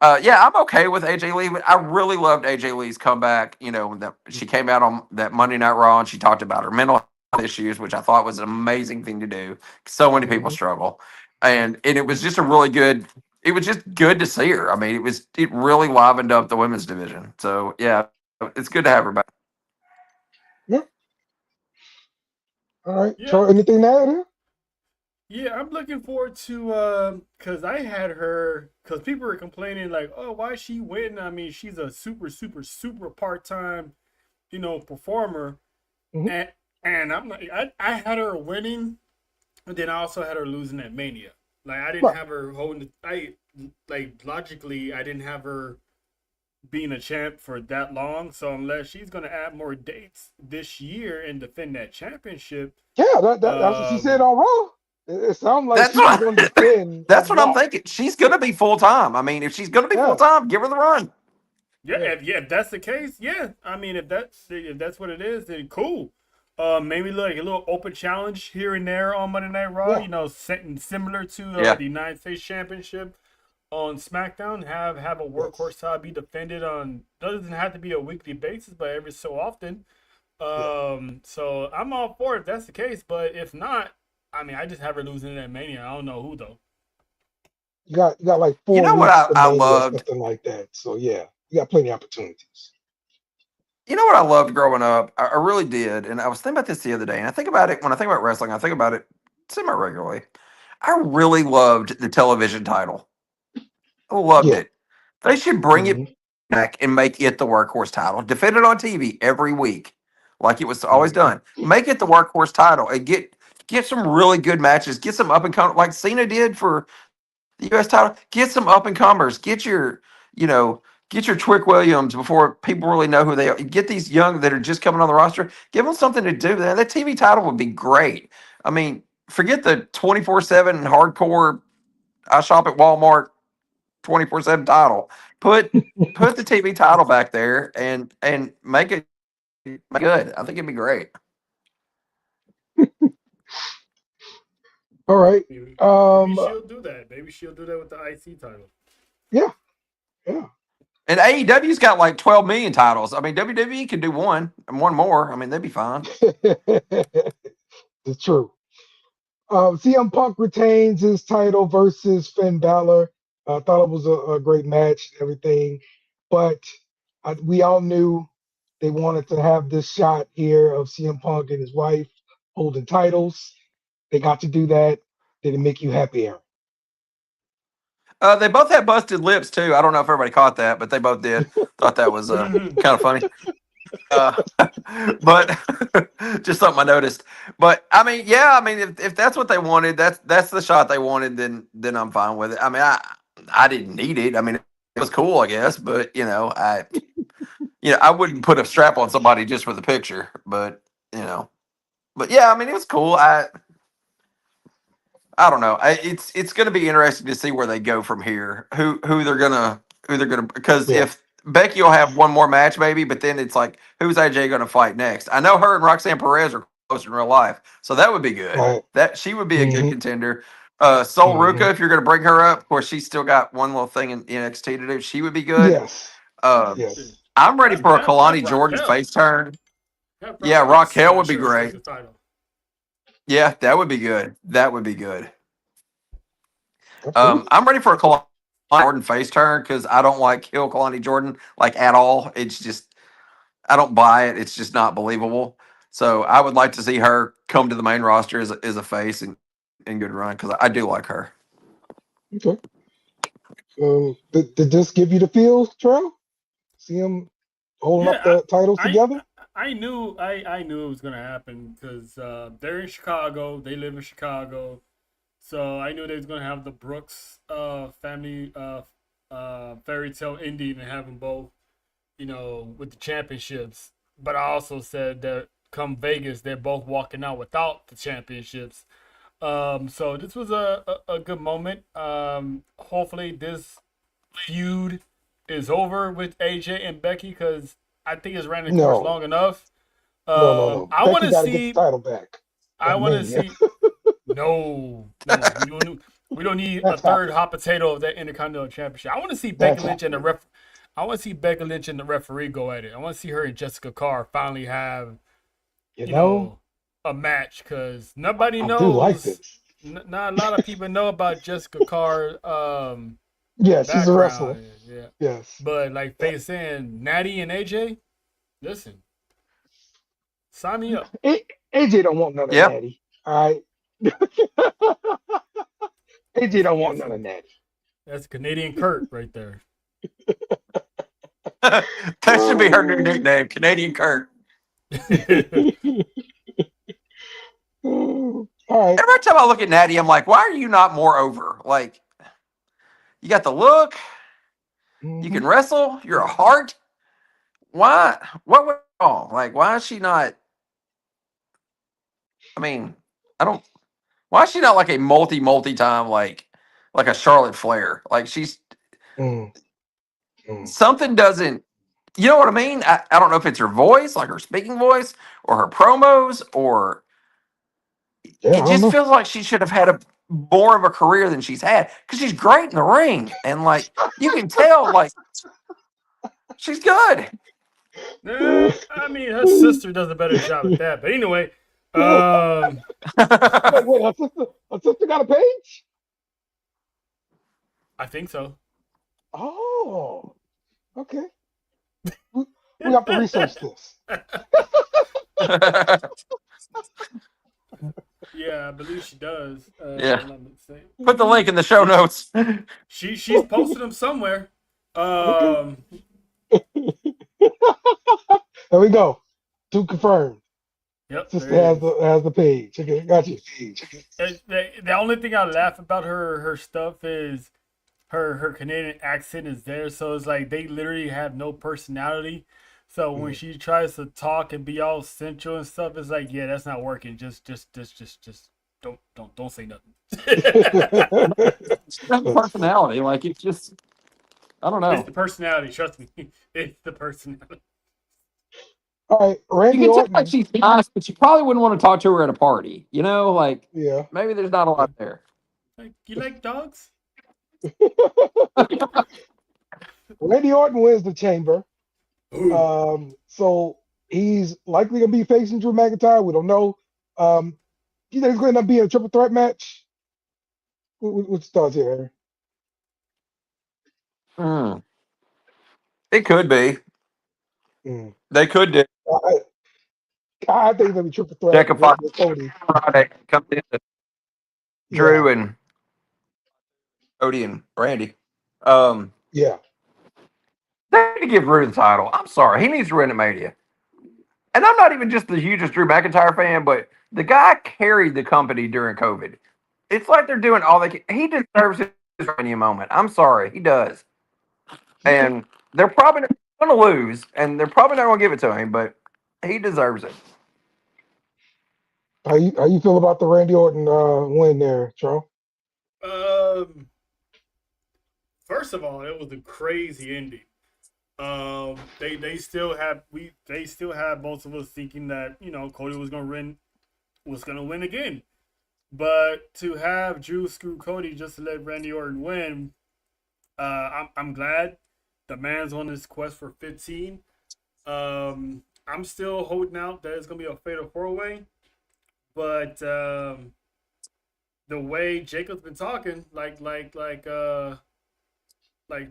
yeah, I'm okay with AJ Lee. I really loved AJ Lee's comeback. That she came out on that Monday Night Raw and she talked about her mental health issues, which I thought was an amazing thing to do. So many people struggle, and it was just a really good. It was just good to see her. I mean, it really livened up the women's division. So yeah, it's good to have her back. Yeah. All right. Yeah. So anything to add here? Yeah, I'm looking forward to because I had her because people were complaining like, oh, why is she win? I mean, she's a super, super, super part-time, performer, and I'm like, I had her winning, and then I also had her losing at Mania. Like I didn't have her holding. Logically, I didn't have her being a champ for that long. So unless she's going to add more dates this year and defend that championship, Yeah, that's what she said on Raw. It sounds like That's she was going to what defend that's on what I'm Raw. thinking. She's gonna be full time. I mean, if she's gonna be full Yeah, time, give her the run. yeah, yeah, if that's the case, yeah. I mean, if that's what it is, then cool. Maybe like a little open challenge here and there on Monday Night Raw. yeah, You know, similar to Yeah. the United States Championship on SmackDown. Have a yes, workhorse title be defended on. Doesn't have to be a weekly basis, but every so often. yeah. So I'm all for it if that's the case. But if not, I mean, I just have her losing in that Mania. I don't know who though. You got like You 4 know what weeks to I Mania, loved? something like that. So yeah, you got plenty of opportunities. You know what I loved growing up? I really did. And I was thinking about this the other day. And I think about it when I think about wrestling, I think about it semi regularly. I really loved the television title. I loved Yeah. it. They should bring it Hmm. back and make it the workhorse title. Defend it on TV every week, like it was always Hmm. done. Make it the workhorse title and get some really good matches. Get some up and come like Cena did for the U.S. title. Get some up and comers. You know, get your Twick Williams before people really know who they are. Get these young that are just coming on the roster. Give them something to do. That TV title would be great. I mean, forget the 24/7 hardcore. I shop at Walmart 24/7 title. Put the TV title back there and make it good. I think it'd be great. All right. Maybe Um. she'll do that. Maybe she'll do that with the IC title. Yeah. Yeah. And AEW's got like 12 million titles. I mean, WWE could do one and one more. I mean, they'd be fine. It's true. CM Punk retains his title versus Finn Balor. I thought it was a great match, everything, but we all knew they wanted to have this shot here of CM Punk and his wife holding titles. They got to do that. Did it make you happy, Aaron? They both had busted lips too. I don't know if everybody caught that, but they both did. Thought that was kind of funny. Uh, but just something I noticed. But I mean, yeah, I mean, if that's what they wanted, that's the shot they wanted, then I'm fine with it. I mean, I didn't need it. I mean, it was cool, I guess, but I wouldn't put a strap on somebody just for the picture. But yeah, I mean, it was cool. I don't know. It's going to be interesting to see where they go from here. Who they're gonna because Yeah. if Becky will have one more match maybe, but then it's like who's AJ going to fight next? I know her and Roxanne Perez are close in real life, so that would be good. Right. That she would be a good Hmm. contender. Sol Hmm. Ruka, if you're going to bring her up, of course she's still got one little thing in NXT to do. She would be good. Yes. Uh, Yes. I'm ready for a Have Kalani Jordan Raquel. face turn. Have Yeah, Raquel Raquel sure would be sure take great. the title. Yeah, that would be good. That would be good. Absolutely. I'm ready for a Kalani Jordan face turn because I don't like Hill Kalani Jordan like at all. It's just I don't buy it. It's just not believable. So I would like to see her come to the main roster as a face and good run because I do like her. Okay. Did this give you the feel, Trail? See him holding up Yeah, the titles I together? I knew it was gonna happen because they're in Chicago. They live in Chicago, so I knew they was gonna have the Brooks family fairy tale ending and have them both, with the championships. But I also said that come Vegas, they're both walking out without the championships. So this was a good moment. Hopefully this feud is over with AJ and Becky because I think it's ran its course No. long enough. No. I want Becky to got to get see. the title back I at want to Mania. see. No, we don't need a That's third happening. hot potato of that Intercontinental Championship. I want to see Becky That's Lynch and the happening. ref. I want to see Becky Lynch and the referee go at it. I want to see her and Jessica Carr finally have You you know, know a match because nobody I do like knows. this. Not a lot of people know about Jessica Carr Yeah, she's a wrestler. background. Yeah, Yes. but like Yeah. facing Natty and AJ, listen, sign me up. AJ don't want none of Yeah. Natty. All right. AJ don't want none of Listen, Natty. that's Canadian Kurt right there. That should be her new nickname, Canadian Kurt. All right. Every time I look at Natty, I'm like, why are you not more over? Like, you got the look, You can wrestle. You're a heart. Why? What went wrong? Like, why is she not? I mean, I don't. Why is she not like a multi time like a Charlotte Flair? Like she's Mm, mm. something doesn't. You know what I mean? I don't know if it's her voice, like her speaking voice, or her promos, or Yeah, it I don't just know. feels like she should have had a more of a career than she's had because she's great in the ring and like you can tell like she's good. I mean, her sister does a better job at that. But anyway, Wait, her sister got a page? I think so. Oh, okay. We have to research this. Yeah, I believe she does. Yeah. If I'm not mistaken. Put the link in the show notes. She's posted them somewhere. There we go. To confirm. Yep. Sister there has it is. the page. Okay, got you. The only thing I laugh about her stuff is her Canadian accent is there, so it's like they literally have no personality. So when she tries to talk and be all central and stuff, it's like, yeah, that's not working. Just don't say nothing. It's not personality. Like it's just I don't know. It's the personality. Trust me, it's the personality. All right, You Randy can tell Orton. like she's nice, but you probably wouldn't want to talk to her at a party. You know, like Yeah. maybe there's not a lot there. Like, you like dogs? Randy Orton wins the chamber. So he's likely gonna be facing Drew McIntyre. We don't know. You think it's going to be a triple threat match? What's thoughts here, Hmm. It could be. Aaron? They could do. I think it's gonna be triple threat Jacob with Cody. Friday comes in to Yeah, Drew and Cody and Randy. Um, yeah. they need to give Drew the title. I'm sorry, he needs to win at Mania. And I'm not even just the hugest Drew McIntyre fan, but the guy carried the company during COVID. It's like they're doing all they can. He deserves his Mania moment. I'm sorry, he does. And they're probably going to lose, and they're probably not going to give it to him, but he deserves it. How you feel about the Randy Orton win there, Charles? First of all, it was a crazy ending. They still have both of us thinking that Cody was gonna win again, but to have Drew screw Cody just to let Randy Orton win, I'm glad the man's on his quest for 15. I'm still holding out that it's gonna be a fatal 4-way, but the way Jacob's been talking, like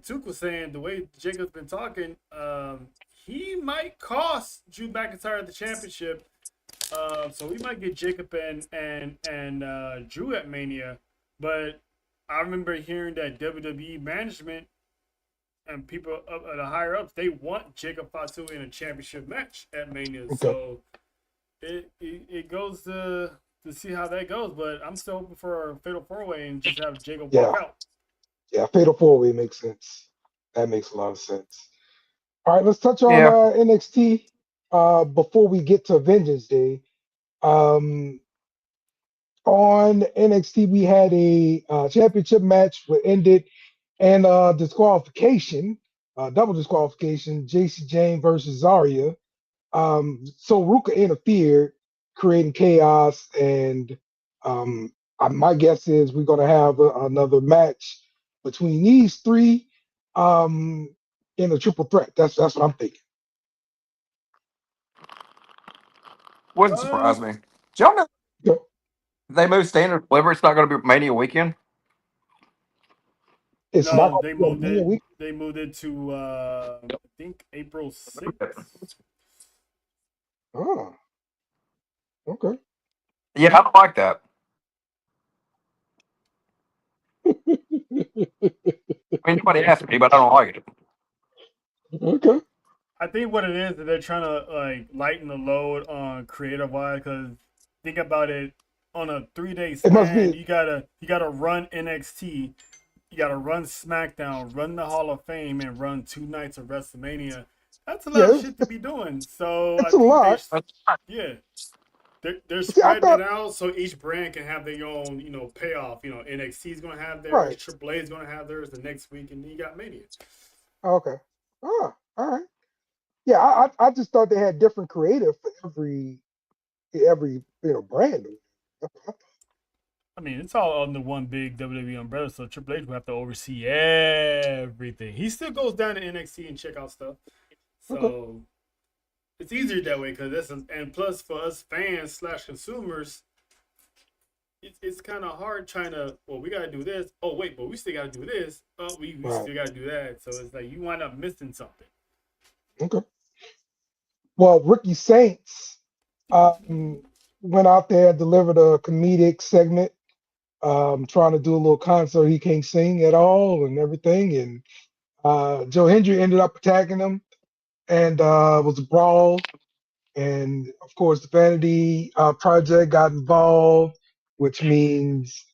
Tuke was saying, the way Jacob's been talking, he might cost Drew McIntyre the championship. So we might get Jacob and Drew at Mania. But I remember hearing that WWE management and people up at the higher ups, they want Jacob Fatu in a championship match at Mania. Okay. So it goes to see how that goes. But I'm still hoping for a fatal 4-way and just have Jacob walk out. Yeah, fatal 4-way makes sense. That makes a lot of sense. All right, let's touch on Yeah. NXT before we get to Vengeance Day. On NXT, we had a championship match that ended and disqualification, double disqualification, JC Jane versus Zarya. So Ruka interfered, creating chaos, and my guess is we're going to have another match between these three in a triple threat. That's what I'm thinking. Wouldn't surprise me. Do y'all know Yeah. they moved standard delivery? It's not going to be Mania weekend. It's not No, going to be a Mania week. they moved it to I think April 6th. Oh, okay. Yeah, I don't like that. I mean, nobody asked me, but I don't like it. Okay. I think what it is they're trying to like lighten the load on creative wise, because think about it, on a 3-day It must span, be- you gotta run NXT, You got to run SmackDown, run the Hall of Fame, and run 2 nights of WrestleMania. That's a lot of Yeah, shit to be doing. So I it's a think lot. yeah, they're See, I spreading it thought out so each brand can have their own, payoff. NXT is gonna have theirs, right. AAA is gonna have theirs the next week, and then you got Mania. Okay. Oh, all right. Yeah, I just thought they had different creative for every brand. I mean, it's all under one big WWE umbrella, so Triple H will have to oversee everything. He still goes down to NXT and check out stuff, Okay. so it's easier that way because and plus for us fans slash consumers, it's kind of hard trying to. Well, we gotta do this. Oh wait, but we still gotta do this. Oh, we Right. still gotta do that. So it's like you wind up missing something. Okay. Well, Ricky Saints went out there, delivered a comedic segment, trying to do a little concert. He can't sing at all and everything. And Joe Hendry ended up attacking him, and was a brawl. And of course, the Vanity Project got involved, which means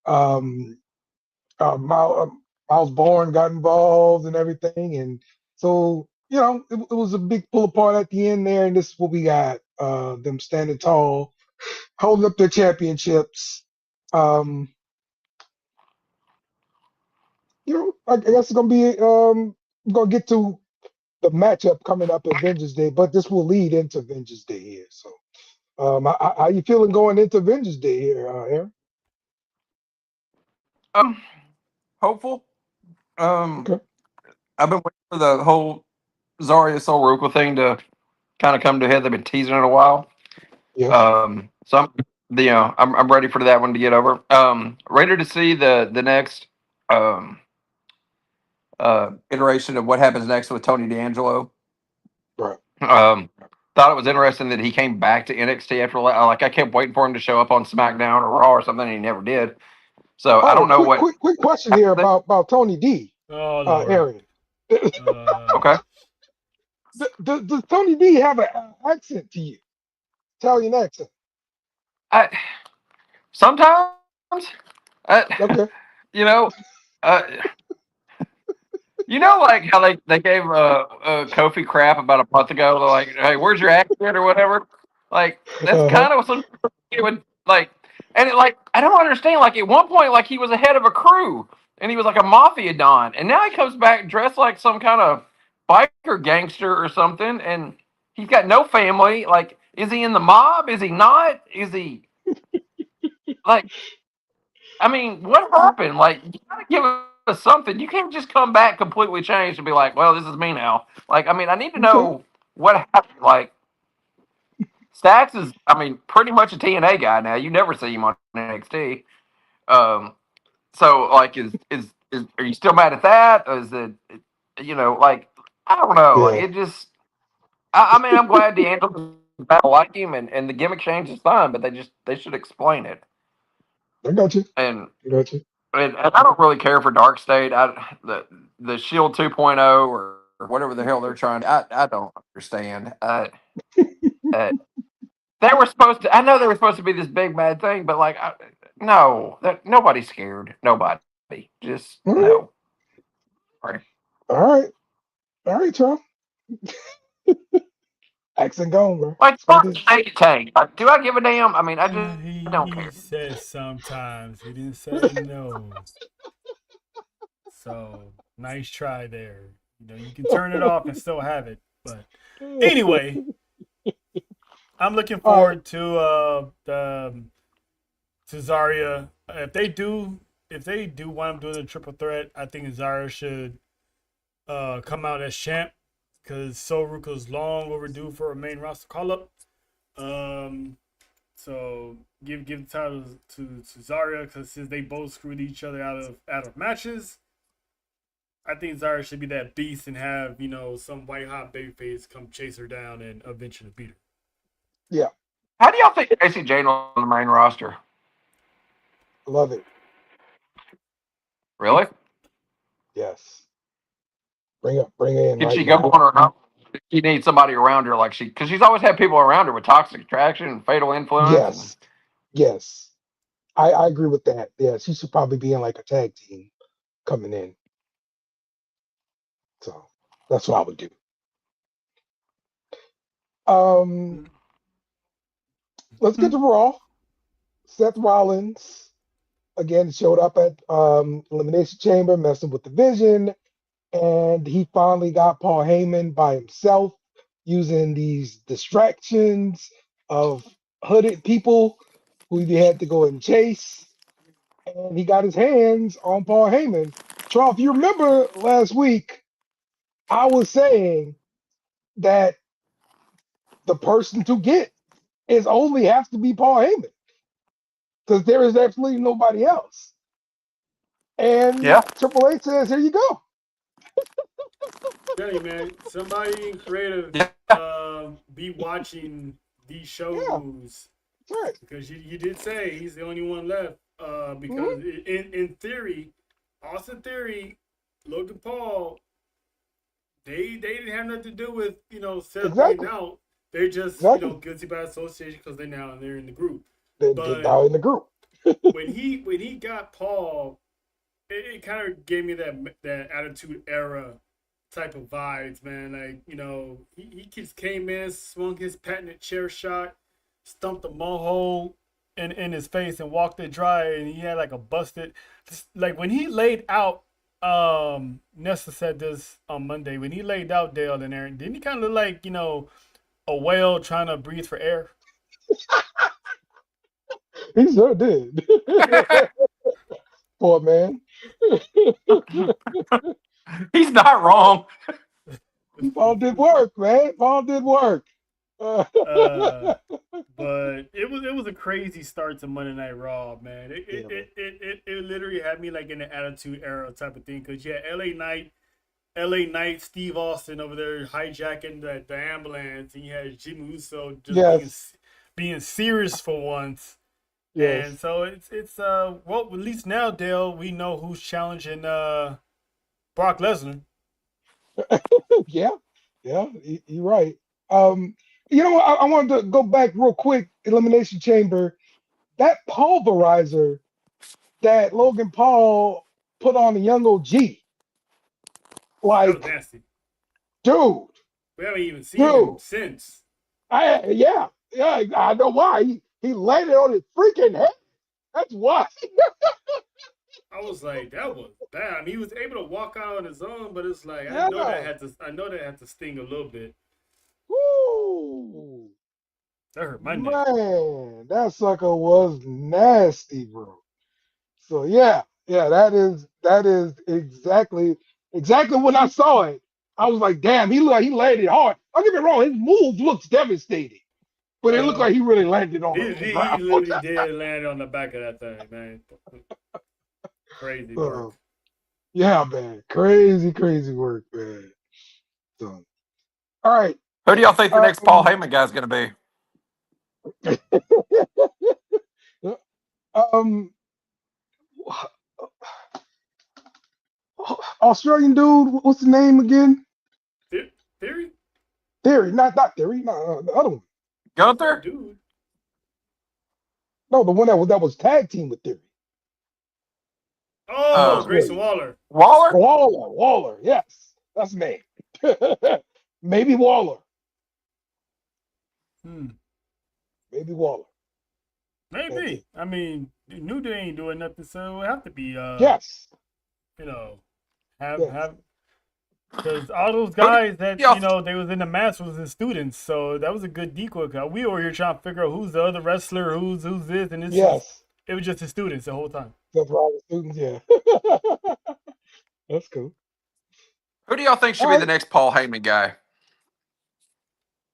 um, Miles Bourne got involved and everything. And so, it was a big pull apart at the end there. And this is what we got: them standing tall, holding up their championships. Um, I guess it's gonna be. We're gonna get to the matchup coming up at Vengeance Day, but this will lead into Vengeance Day here. So, how you feeling going into Vengeance Day here, Aaron? Hopeful. Um, Okay. I've been waiting for the whole Zarya Sol Ruka thing to kind of come to a head. They've been teasing it a while. Yeah. So I'm ready for that one to get over. Ready to see the next um iteration of what happens next with Tony D'Angelo. Right. Thought it was interesting that he came back to NXT after like I kept waiting for him to show up on SmackDown or Raw or something, and he never did. So I Oh, don't know what. quick question here about Tony D, Oh Lord. Aaron. Okay. Does Tony D have an accent to you? Italian accent? I sometimes, Okay. you know, uh, like how they gave Kofi crap about a month ago. They're like, hey, where's your accent or whatever? Like that's Uh-huh. kind of something it would like, and I don't understand. Like at one point, like he was a head of a crew and he was like a mafia don, and now he comes back dressed like some kind of biker gangster or something, and he's got no family. Like, is he in the mob? Is he not? Is he like? I mean, what happened? Like, you gotta give us something. You can't just come back completely changed and be like, "Well, this is me now." Like, I mean, I need to Okay. know what happened. Like, Stacks is, I mean, pretty much a TNA guy now. You never see him on NXT. Um, so like, is are you still mad at that? Or is it, like, I don't know. Like, Yeah. it just, I mean, I'm glad D'Angelo's back. I like him, and the gimmick change is fine, but they should explain it. I got you. And I got you. and I don't really care for Dark State. The Shield 2.0 or whatever the hell they're trying. I don't understand. They were supposed to. I know they were supposed to be this big bad thing, but like, no, nobody's scared. Nobody. Just All right. no. Right. All right. All right, Charles. Accent gone, bro. Like, That's what it is. Tank Tank. Like, do I give a damn? I mean, I just don't He care. says sometimes. He didn't say no. So nice try there. You can turn it off and still have it. But anyway, I'm looking forward to Zarya. If they do wind up doing a triple threat, I think Zarya should come out as champ because Sol Ruka's long overdue for a main roster call up. So give the title to Zarya because since they both screwed each other out of matches, I think Zarya should be that beast and have some white hot babyface come chase her down and eventually beat her. Yeah. How do y'all think Casey Jane on the main roster? Love it. Really? Yes. Bring her in Can right she go now. on or not? She needs somebody around her, like because she's always had people around her with toxic attraction and fatal influence. Yes. Yes. I agree with that. Yeah, she should probably be in like a tag team coming in. So that's what I would do. Let's get to Raw. Seth Rollins again showed up at Elimination Chamber, messing with the Vision, and he finally got Paul Heyman by himself using these distractions of hooded people who he had to go and chase. And he got his hands on Paul Heyman. Charles, if you remember last week, I was saying that the person to get is only has to be Paul Heyman because there is absolutely nobody else. And Yeah. Triple H says, "Here you go." Tell you, man, somebody creative Yeah. be watching these Yeah, shows that's right. because you did say he's the only one left. Because in theory, Austin Theory, Logan Paul, they didn't have nothing to do with Seth Exactly. being out. They're just Exactly. guilty by association because they're in the group. They're But now in the group. when he got Paul, it kind of gave me that Attitude Era type of vibes, man. Like, he just came in, swung his patented chair shot, stumped a mohole in his face and walked it dry, and he had like a busted, like when he laid out, Nessa said this on Monday, when he laid out Dale and Aaron, didn't he kind of look like, a whale trying to breathe for air? He sure did. Poor man. He's not wrong. Paul did work, man. Paul did work. But it was a crazy start to Monday Night Raw, man. It literally had me like in the Attitude Era type of thing because LA Knight, Steve Austin over there hijacking the ambulance, and you had Jimmy Uso just being serious for once. Yes. And so it's well, at least now, Dale, we know who's challenging Brock Lesnar. Yeah, you're right. I wanted to go back real quick. Elimination Chamber, that pulverizer that Logan Paul put on the young OG, like, that was nasty, dude. We haven't even seen him since. I know why. He landed on his freaking head. That's why. I was like, that was bad. I mean, he was able to walk out on his own, but it's like I know that had to sting a little bit. Woo! That hurt my neck. Man, that sucker was nasty, bro. So yeah, that is exactly when I saw it. I was like, damn, he landed hard. Don't get me wrong, his move looks devastating, but it looked like he really landed on the ground. He literally did land on the back of that thing, man. Crazy work. Yeah, man. Crazy work, man. So, all right. Who do y'all think the next Paul Heyman guy's going to be? Australian dude, what's the name again? Theory? Theory, not Theory, no, the other one. Gunther? Dude. No, the one that was tag team with Theory. Oh, Grayson Waller. Waller, yes. That's his name. Maybe Waller. Maybe Waller. Maybe. I mean, New Day ain't doing nothing, so it would have to be yes. Have because all those guys that they was in the match was his students, so that was a good decoy. We were here trying to figure out who's the other wrestler, who's this, and it was just his students the whole time. That's right, the students, yeah. That's cool. Who do y'all think should be the next Paul Heyman guy?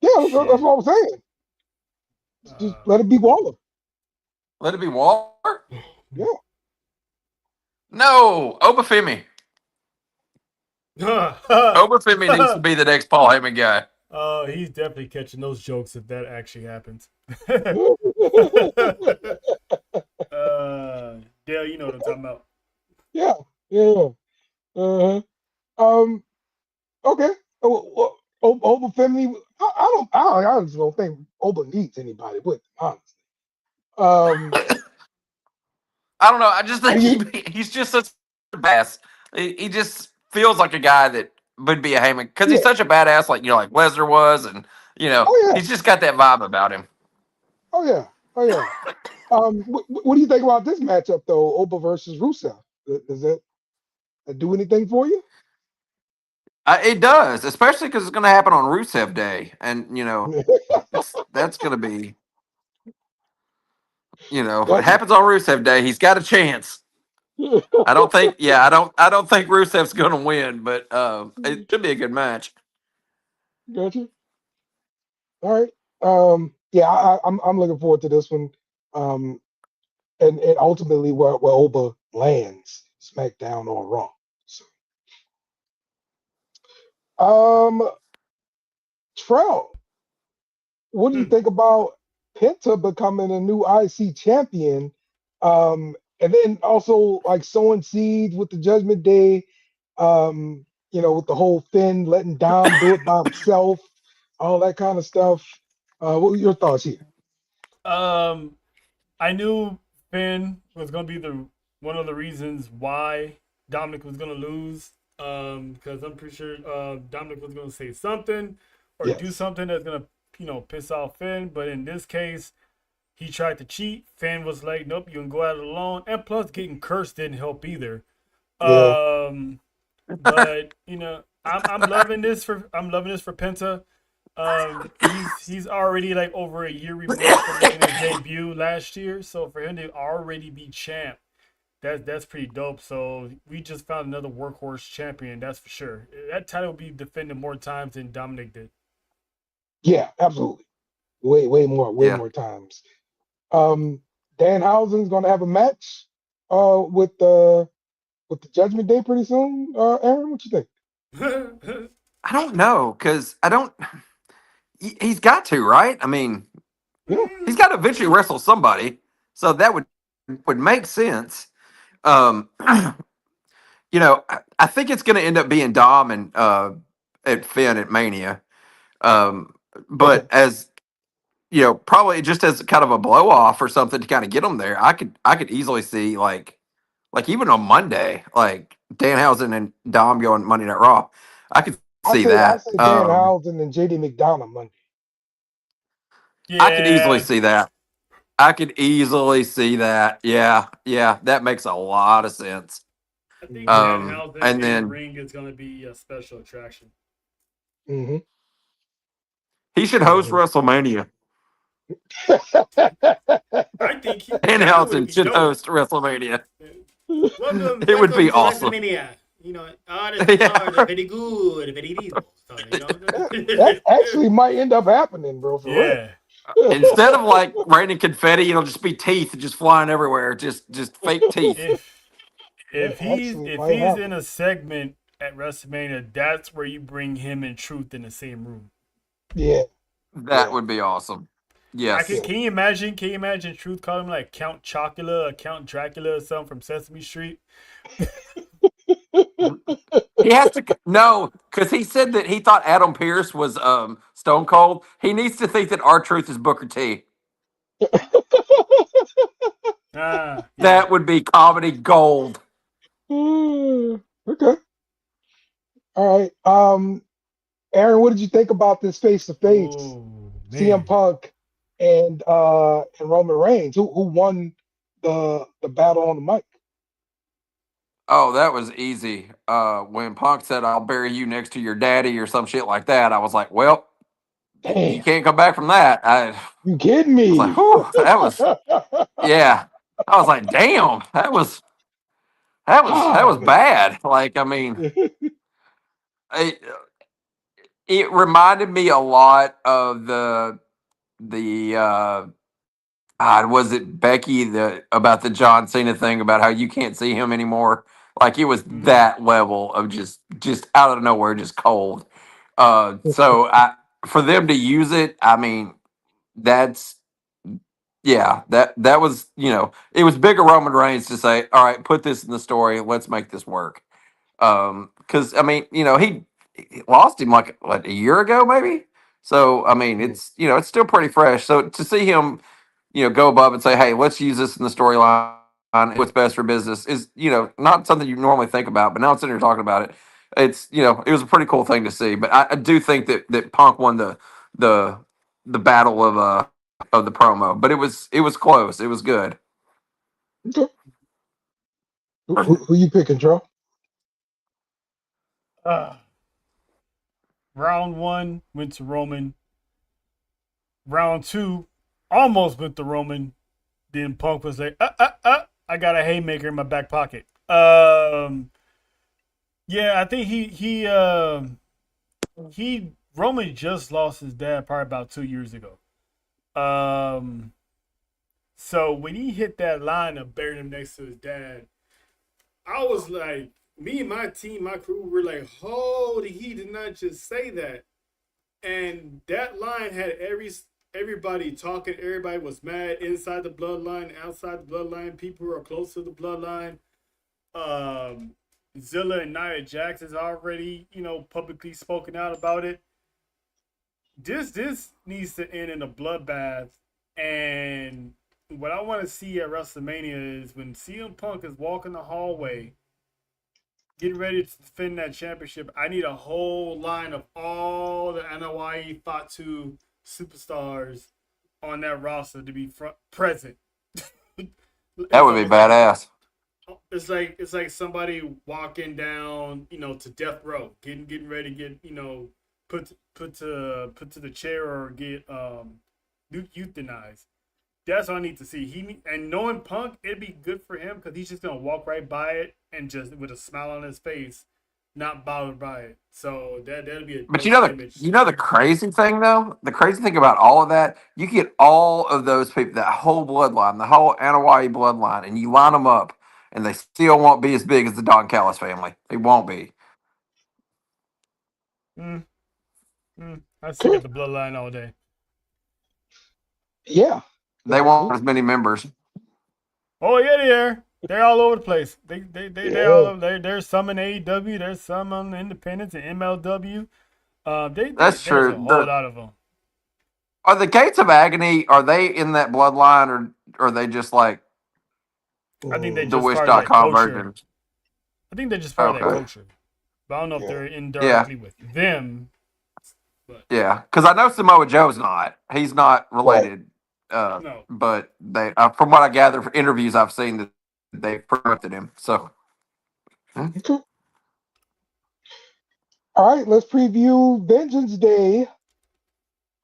Yeah, that's what I'm saying. Just let it be Waller. Let it be Waller? Yeah. No, Obafemi. Obafemi needs to be the next Paul Heyman guy. Oh, he's definitely catching those jokes if that actually happens. Dale, you know what I'm talking about. Yeah. Okay. Obafemi. I just don't think Oba needs anybody with him, honestly. I don't know. I just think he's just such a bass He just feels like a guy that would be a Heyman because he's Yeah. such a badass, like like Lesnar was, and Oh yeah. he's just got that vibe about him. Oh yeah. Oh yeah. What do you think about this matchup though? Oba versus Rusev. Does that do anything for you? It does, especially because it's going to happen on Rusev Day, and that's going to be if it Gotcha. happens on Rusev Day, he's got a chance. I don't think Rusev's going to win, but it should be a good match. Gotcha. All right. Yeah, I'm looking forward to this one. Um, and ultimately where Oba lands, SmackDown or Raw. So, um, Trell, what do you think about Penta becoming a new IC champion? And then also like sowing seeds with the Judgment Day, with the whole Finn letting Dom do it by himself, all that kind of stuff. What were your thoughts here? Um, I knew Finn was going to be the one of the reasons why Dominic was going to lose. Because I'm pretty sure Dominic was going to say something or do Yes. something that's going to piss off Finn. But in this case, he tried to cheat. Finn was like, "Nope, you can go at it alone." And plus, getting cursed didn't help either. Yeah. But I'm loving this for Penta. He's already like over a year removed from making his debut last year, so for him to already be champ, that's pretty dope. So we just found another workhorse champion, that's for sure. That title will be defended more times than Dominic did. Yeah, absolutely. Way Yeah. more times. Um, Danhausen's going to have a match with the Judgment Day pretty soon. Aaron, what you think? I don't know because I don't. He's got to, right? I mean, Yeah, he's got to eventually wrestle somebody, so that would make sense. Um, I think it's going to end up being Dom and at Finn at Mania. Um, okay. but as probably just as kind of a blow off or something to kind of get them there, I could easily see like even on Monday, like Danhausen and Dom going Monday Night Raw. I could see I that. say Danhausen and JD McDonough Monday. I could easily Yeah, see that. I could easily see that. Yeah, yeah, that makes a lot of sense. I think Hmm. Danhausen And in then ring is going to be a special attraction. Hmm. he should host Hmm. WrestleMania. I think that would Danhausen be should dope. host WrestleMania. Welcome, It would welcome be to awesome. WrestleMania. All the stars are Yeah. very good, very evil. So, That actually might end up happening, bro, for yeah. real. Instead of like raining confetti, it'll just be teeth just flying everywhere. Just fake teeth. If That if he's actually if might he's in happen. a segment at WrestleMania, that's where you bring him and Truth in the same room. Yeah, That yeah, would be awesome. I Yes. can. yeah. Can you imagine? Can you imagine Truth calling him like Count Chocula, or Count Dracula, or something from Sesame Street? He has to no, because he said that he thought Adam Pierce was Stone Cold. He needs to think that our truth is Booker T. Ah, yeah. That would be comedy gold. Okay. All right. Aaron, what did you think about this face to face? Oh CM man. Punk and Roman Reigns, who won the battle on the mic. Oh, that was easy. When Punk said, "I'll bury you next to your daddy" or some shit like that, I was like, "Well, you Damn, can't come back from that." I you kidding was like, me? "Whew, that was yeah." I was like, "Damn, that was Oh man. bad." Like, I mean, it, it reminded me a lot of the was it Becky the about the John Cena thing about how you can't see him anymore? Like it was Mm-hmm. that level of just out of nowhere, just cold. So I for them to use it, I mean, that's yeah, that was it was bigger Roman Reigns to say, all right, put this in the story, let's make this work. Because I mean, he lost him like what a year ago, maybe. So I mean, Mhm. it's still pretty fresh. So to see him, go above and say, hey, let's use this in the storyline. what's best for business is, not something you normally think about, but now I'm sitting here talking about it. It's, it was a pretty cool thing to see. But I do think that Punk won the the battle of the promo. But it was close. It was good. Okay. Who you picking, Joe? Round 1 went to Roman. Round 2 almost went to Roman. Then Punk was like, I got a haymaker in my back pocket. Yeah, I think Roman just lost his dad probably about 2 years ago. So when he hit that line of burying him next to his dad, I was like, me and my team, my crew were like, holy, he did not just say that. And that line had everybody talking. Everybody was mad inside the bloodline, outside the bloodline. People who are close to the bloodline. Zilla and Nia Jax has already, publicly spoken out about it. This needs to end in a bloodbath. And what I want to see at WrestleMania is when CM Punk is walking the hallway, getting ready to defend that championship, I need a whole line of all the NOIE Fatu superstars on that roster to be present. That would be badass. It's like somebody walking down, to death row, getting ready to get, put to the chair or get euthanized. That's what I need to see. And knowing Punk, it'd be good for him because he's just gonna walk right by it and just with a smile on his face, not bothered by it. So that'd be a. But the crazy thing though, the crazy thing about all of that, you get all of those people, that whole bloodline, the whole Anoa'i bloodline, and you line them up, and they still won't be as big as the Don Callis family. They won't be. I stick at the bloodline all day. Yeah. They won't have as many members. Oh yeah, they are. They're all over the place. They're all over. There's some in AEW. There's some on the Independents and MLW. That's true. There's a whole lot of them. Are the Gates of Agony? Are they in that bloodline, or are they just like? I think they the just Wish.com version. I think they're just part of that culture. But I don't know if they're indirectly with them. But. Yeah, because I know Samoa Joe's not. He's not related. No. But they, from what I gather from interviews I've seen, that they promoted him. So, okay. All right, let's preview Vengeance Day.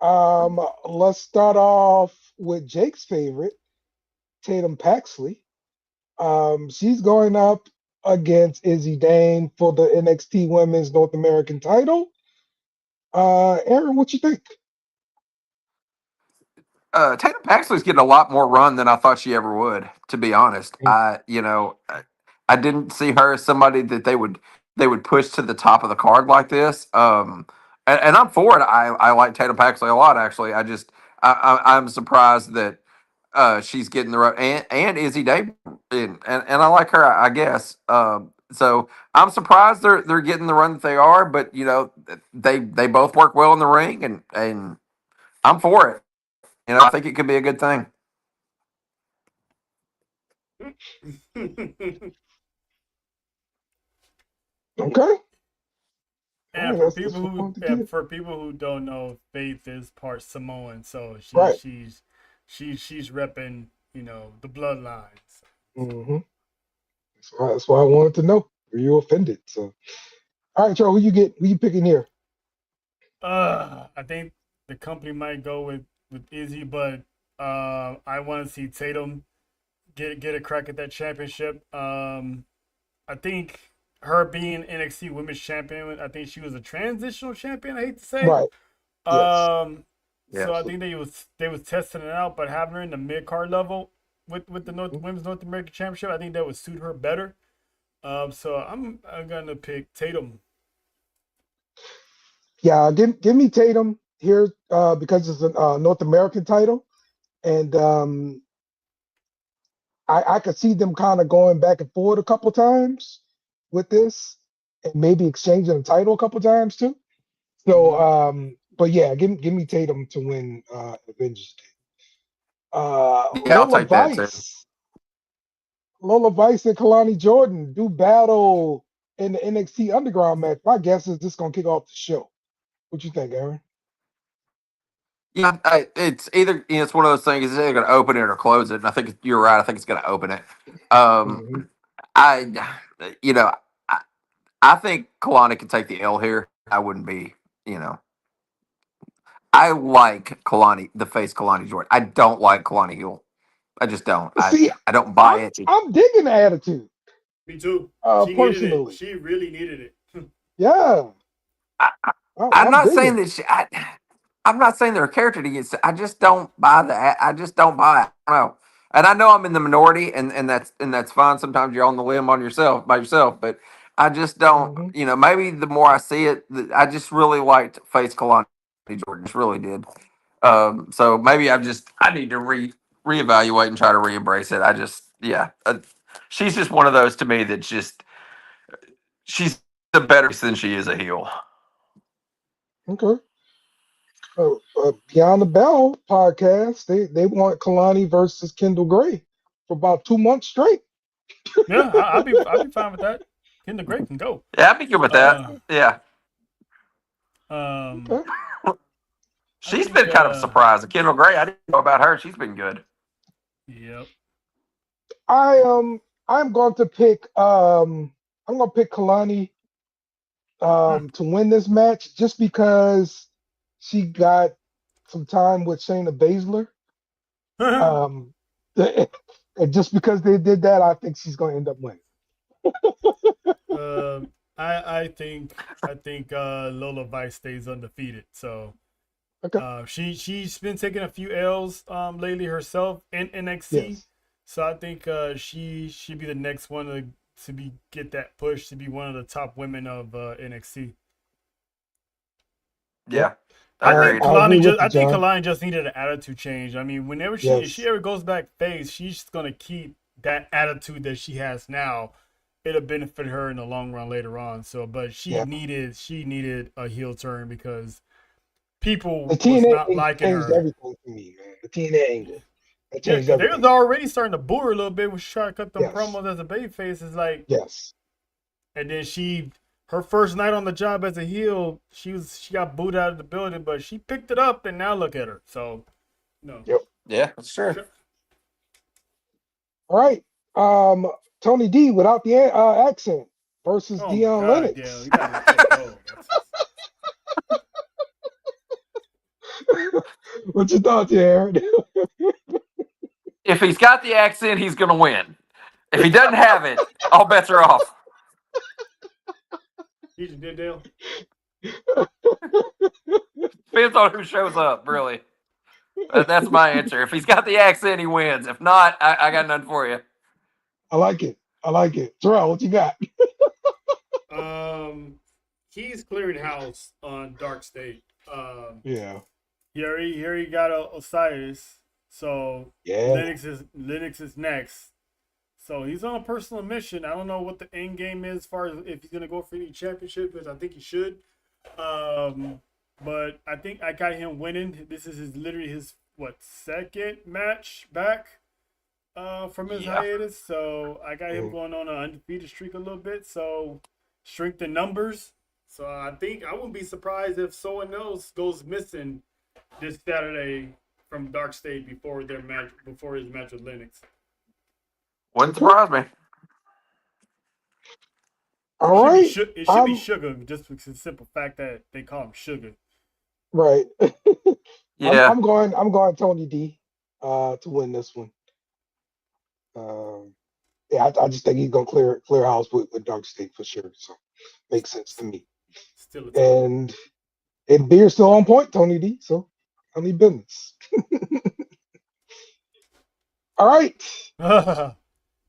Let's start off with Jake's favorite, Tatum Paxley. She's going up against Izzy Dane for the NXT Women's North American title. Aaron, what you think? Tatum Paxley's getting a lot more run than I thought she ever would. To be honest, I didn't see her as somebody that they would push to the top of the card like this. And I'm for it. I like Tatum Paxley a lot. Actually, I'm surprised that she's getting the run, and Izzy Dane, and I like her. I guess. So I'm surprised they're getting the run that they are. But they both work well in the ring, and I'm for it. I think it could be a good thing. Okay. And for people who don't know, Faith is part Samoan, so she's repping, the bloodlines. Mm-hmm. That's why I wanted to know. Were you offended? So, all right, Joe, who you picking here? I think the company might go with Izzy, but I want to see Tatum get a crack at that championship. I think her being NXT Women's Champion, I think she was a transitional champion. I hate to say, right? So I think they was testing it out, but having her in the mid card level with the Women's North American Championship, I think that would suit her better. So I'm gonna pick Tatum. Yeah, give me Tatum here because it's a North American title, and I could see them kind of going back and forth a couple times with this, and maybe exchanging the title a couple times too. So, but yeah, give me Tatum to win Avengers Day. I'll take that too. Lola Vice and Kalani Jordan do battle in the NXT Underground match. My guess is this gonna kick off the show. What you think, Aaron? Yeah, it's either it's one of those things. It's either going to open it or close it. And I think you're right. I think it's going to open it. Um, Mm-hmm. I, you know, I, I think Kalani can take the L here. I wouldn't be, you know, I like Kalani, the face Kalani Jordan. I don't like Kalani Hill. I just don't. See, I don't buy it. I'm digging the attitude. Me too. She needed it. Personally, She really needed it. yeah, I, I'm I'm not digging saying it. that I'm not saying they're a character to get. I just don't buy that. I just don't buy it. I don't know. And I know I'm in the minority, and that's fine. Sometimes you're on the limb on yourself by yourself, but I just don't. Mm-hmm. You know, maybe the more I see it, I just really liked Face Kalani Jordan. Just really did. So maybe I need to reevaluate and try to re-embrace it. She's just one of those to me that's just she's a better than she is a heel. Okay. Beyond the Bell podcast, they want Kalani versus Kendall Gray for about 2 months straight. Yeah, I'd be fine with that. Kendall Gray can go. Yeah, I'd be good with that. Yeah. Okay. She's been kind of surprised. Kendall Gray, I didn't know about her. She's been good. Yep. I'm going to pick Kalani to win this match just because she got some time with Shayna Baszler. And just because they did that, I think she's going to end up winning. I think Lola Vice stays undefeated. So Okay. she's been taking a few L's lately herself in NXT. Yes. So I think she should be the next one to get that push to be one of the top women of NXT. Yeah. I think Agreed. Kalani just needed an attitude change. I mean, whenever if she ever goes back face, she's gonna keep that attitude that she has now. It'll benefit her in the long run later on. So, but she needed a heel turn because people The was TNA not liking changed her. everything for me, man. The TNA angle. That Yeah, changed they everything. was already starting to boo her a little bit when she tried to cut them Yes. promos as a babyface. It's like, Yes. and then her first night on the job as a heel, she got booed out of the building, but she picked it up, and now look at her. So, no. Yep. Yeah, that's true. All right. Tony D without the accent versus Dion Lennox. Yeah, you gotta What's your thoughts here, Aaron? If he's got the accent, he's going to win. If he doesn't have it, all bets are off. He's a good deal. Depends on who shows up, really. That's my answer. If he's got the accent, he wins. If not, I got nothing for you. I like it. Terrell, what you got? He's clearing house on Dark State. Yeah. He already got Osiris, so Yeah. Lennox is next. So he's on a personal mission. I don't know what the end game is as far as if he's gonna go for any championship, because I think he should. But I think I got him winning. This is literally his second match back from his hiatus. So I got him going on an undefeated streak a little bit. So strength in numbers. So I think I wouldn't be surprised if someone else goes missing this Saturday from Dark State before his match with Lennox. Wouldn't surprise me. All right. It should be Sugar, just because the simple fact that they call him Sugar. Right. Yeah. I'm going Tony D to win this one. I just think he's gonna clear house with Dark State for sure. So makes sense to me. Still And beer's still on point, Tony D. So I need business. All right.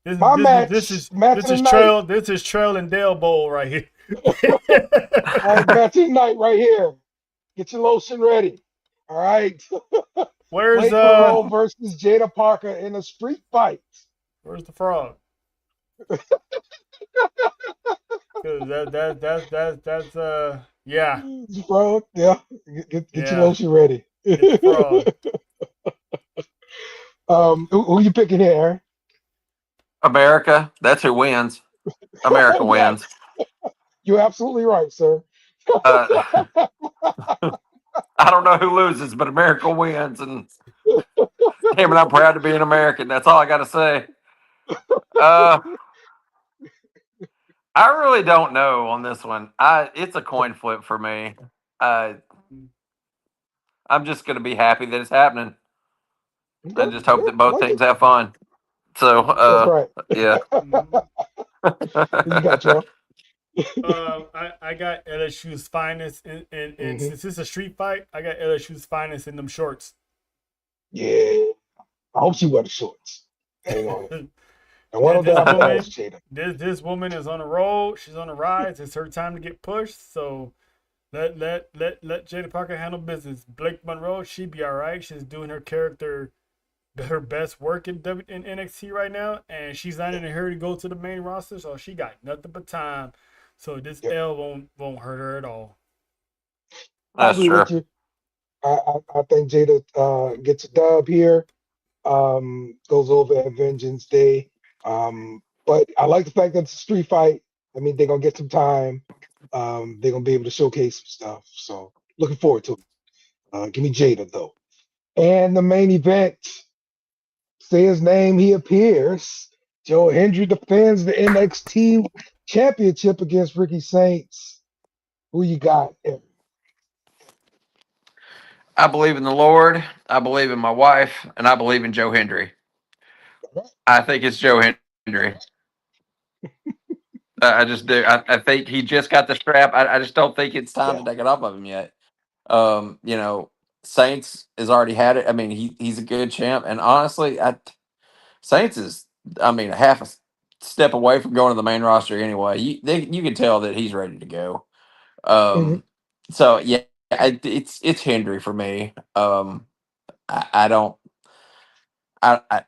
This is Trail and Dale Bowl right here. All right, match of the night right here. Get your lotion ready. All right. Where's Blake Monroe versus Jada Parker in a street fight? Where's the frog? That's yeah. Frog, yeah. Get your lotion ready. Get the frog. Who you picking here, Aaron? America. That's who wins. America wins. Yes, you're absolutely right, sir. Uh, I don't know who loses, but America wins, and damn it, I'm proud to be an American. That's all I got to say. Uh, I really don't know on this one. It's a coin flip for me. Uh, I'm just going to be happy that it's happening, Okay, and just hope yeah, that I both like it. teams have fun. So, That's right. yeah. Mhm. Who you got, Joe? I got LSU's finest, and Hmm. since it's a street fight, I got LSU's finest in them shorts. Yeah, I hope she wear the shorts. Hang on. I want them This down fast, woman, Jada. this woman is on a roll. She's on a rise. It's her time to get pushed. So let Jada Parker handle business. Blake Monroe, she be all right. She's doing her character, her best work in NXT right now, and she's not in a hurry to go to the main roster. So she got nothing but time. So this Yep, L won't hurt her at all. I That's agree true. with you. I think Jada gets a dub here. Goes over at Vengeance Day. But I like the fact that it's a street fight. I mean, they're gonna get some time. They're gonna be able to showcase some stuff. So looking forward to it. Give me Jada though. And the main event, say his name, he appears. Joe Hendry defends the NXT championship against Ricky Saints. Who you got? I believe in the Lord. I believe in my wife, and I believe in Joe Hendry. I think it's Joe Hendry. I just do. I think he just got the strap. I just don't think it's time to Yeah. take it off of him yet. You know, Saints has already had it. I mean, he's a good champ, and honestly, Saints is, I mean, a half a step away from going to the main roster anyway. You can tell that he's ready to go. Hmm. So yeah, it's Hendry for me. I don't I, I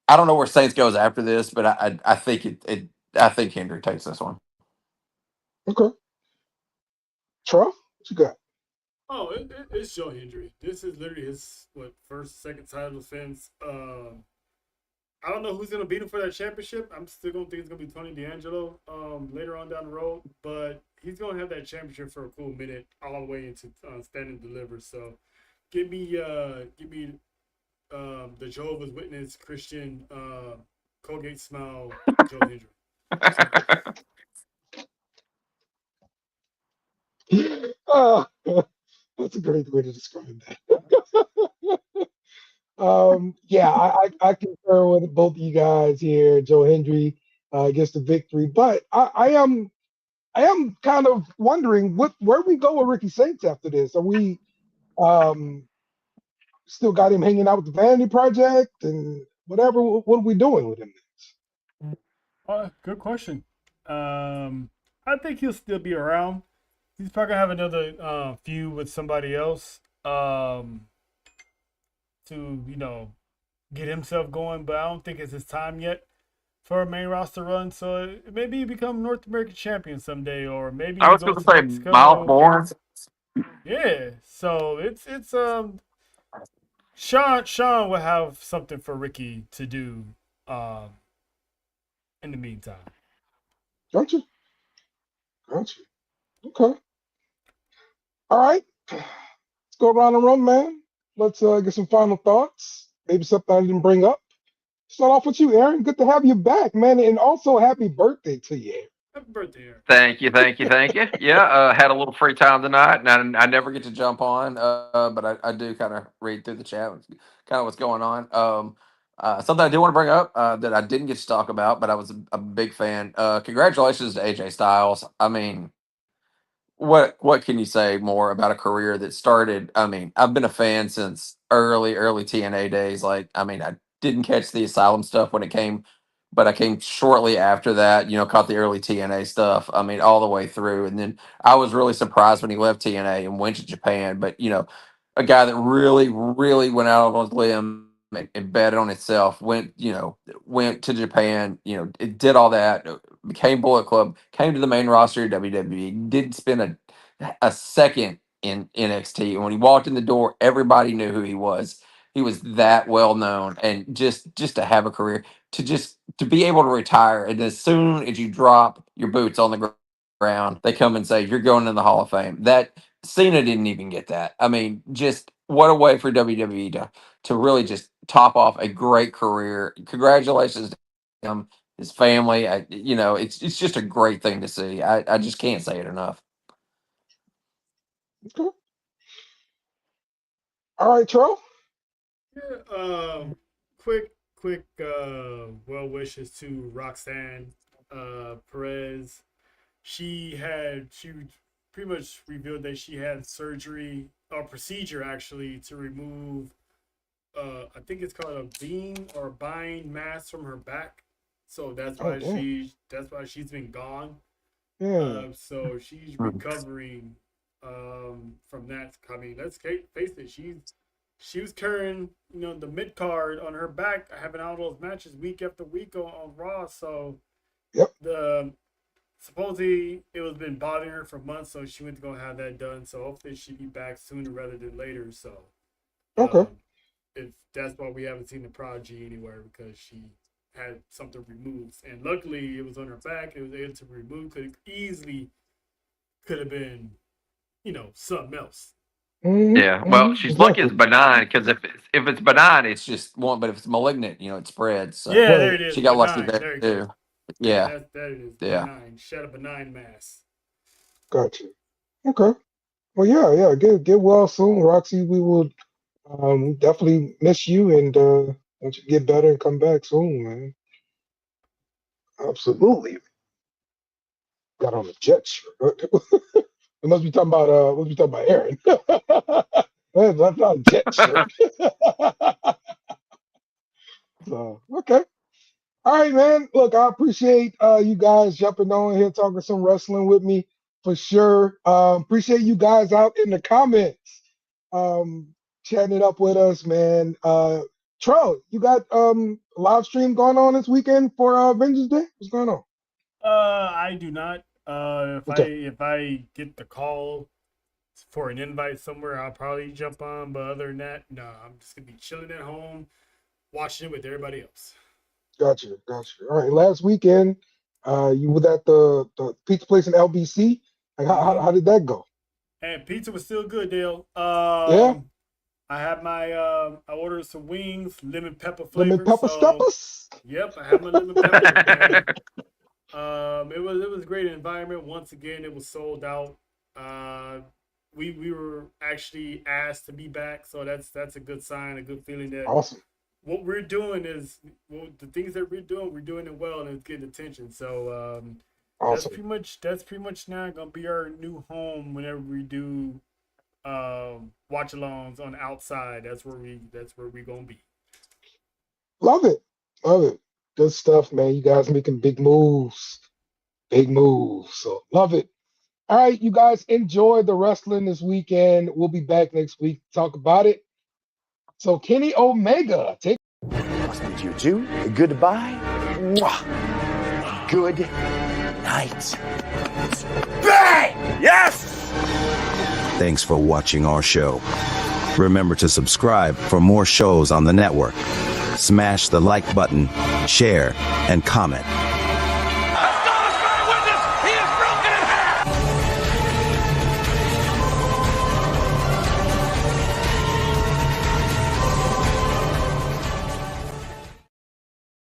I don't know where Saints goes after this, but I think I think Hendry takes this one. Okay. Trough, what you got? Oh, it's Joe Hendry. This is literally his first, second title defense. I don't know who's gonna beat him for that championship. I'm still gonna think it's gonna be Tony D'Angelo later on down the road, but he's gonna have that championship for a cool minute, all the way into Stand and Deliver. So, give me the Jehovah's Witness Christian Colgate Smile Joe Hendry. Oh, that's a great way to describe that. Yeah, I concur with both of you guys here. Joe Hendry gets the victory, but I am kind of wondering where we go with Ricky Saints after this. Are we um, still got him hanging out with the Vanity Project and whatever? What are we doing with him? Good question. I think he'll still be around. He's probably gonna have another feud with somebody else to get himself going, but I don't think it's his time yet for a main roster run. So maybe he become North American champion someday, or maybe I he was going goes to to say Miles Mexico. Morris. Yeah. So it's Sean will have something for Ricky to do um in the meantime. Don't you? Don't you? Okay. All right. Let's go around the room, man. Let's get some final thoughts. Maybe something I didn't bring up. Start off with you, Aaron. Good to have you back, man. And also happy birthday to you, Aaron. Happy birthday, Aaron. Thank you, thank you, thank you. Yeah, had a little free time tonight, and I never get to jump on, but I do kind of read through the chat, kind of what's going on. Something I do want to bring up that I didn't get to talk about, but I was a big fan. Congratulations to AJ Styles. I mean, what can you say more about a career that started? I mean, I've been a fan since early TNA days. Like, I mean, I didn't catch the Asylum stuff when it came, but I came shortly after that. You know, caught the early TNA stuff. I mean, all the way through, and then I was really surprised when he left TNA and went to Japan. But a guy that really went out on a limb and bet on itself. Went to Japan. It did all that. Became Bullet Club. Came to the main roster of WWE. Didn't spend a second in NXT. And when he walked in the door, everybody knew who he was. he was that well known, and just to have a career, to be able to retire, and as soon as you drop your boots on the ground, they come and say you're going in the Hall of Fame. That Cena didn't even get that. I mean, just what a way for WWE to really just top off a great career. Congratulations to him, his family. It's just a great thing to see. I just can't say it enough. Okay. All right, Tro. Yeah, quick well wishes to Roxanne Perez. She pretty much revealed that she had surgery or procedure actually to remove I think it's called a beam or bind mass from her back. So that's why she's been gone. Yeah. So she's recovering from that. I mean, let's face it, she was carrying, the mid card on her back, having all those matches week after week on Raw. So Yep. Supposedly it was been bothering her for months, so she went to go have that done. So hopefully she'll be back sooner rather than later. So Okay. If that's why we haven't seen the Prodigy anywhere, because she had something removed, and luckily it was on her back. It was able to remove. Could have been, something else. Mm-hmm. Yeah, well, she's lucky it's benign, because if it's benign, it's just one. But if it's malignant, it spreads. So Yeah, there it is. she got lucky Benign. there you too. go. Yeah, That it is. Yeah. Benign. She had a benign mass. Gotcha. Okay. Well, yeah. Get well soon, Roxy. We will definitely miss you, and want you to get better and come back soon, man. Absolutely. Got on a jet shirt. We must be talking about Aaron. That's not a jet shirt. So, okay. All right, man. Look, I appreciate you guys jumping on here talking some wrestling with me for sure. Appreciate you guys out in the comments, chatting it up with us, man. Tro, you got a live stream going on this weekend for Avengers Day? What's going on? I do not. Okay. If I get the call for an invite somewhere, I'll probably jump on. But other than that, no, I'm just gonna be chilling at home, watching it with everybody else. Gotcha. All right. Last weekend, you were at the pizza place in LBC. Like, how did that go? And pizza was still good, Dale. Yeah. I had my I ordered some wings, lemon pepper flavor. Lemon pepper steppers. Yep, I had my lemon pepper. It was a great environment. Once again, it was sold out. We were actually asked to be back, so that's a good sign, a good feeling that Awesome. what we're doing is the things that we're doing it well, and it's getting attention. So Awesome. that's pretty much now gonna be our new home whenever we do watch alongs on the outside. That's where we gonna be. Love it. Good stuff, man. You guys making big moves. So love it. All right, you guys enjoy the wrestling this weekend. We'll be back next week to talk about it. So Kenny Omega, take. Must be you too. Goodbye. Mwah. Good night. Bang! Yes! Thanks for watching our show. Remember to subscribe for more shows on the network. Smash the like button, share, and comment.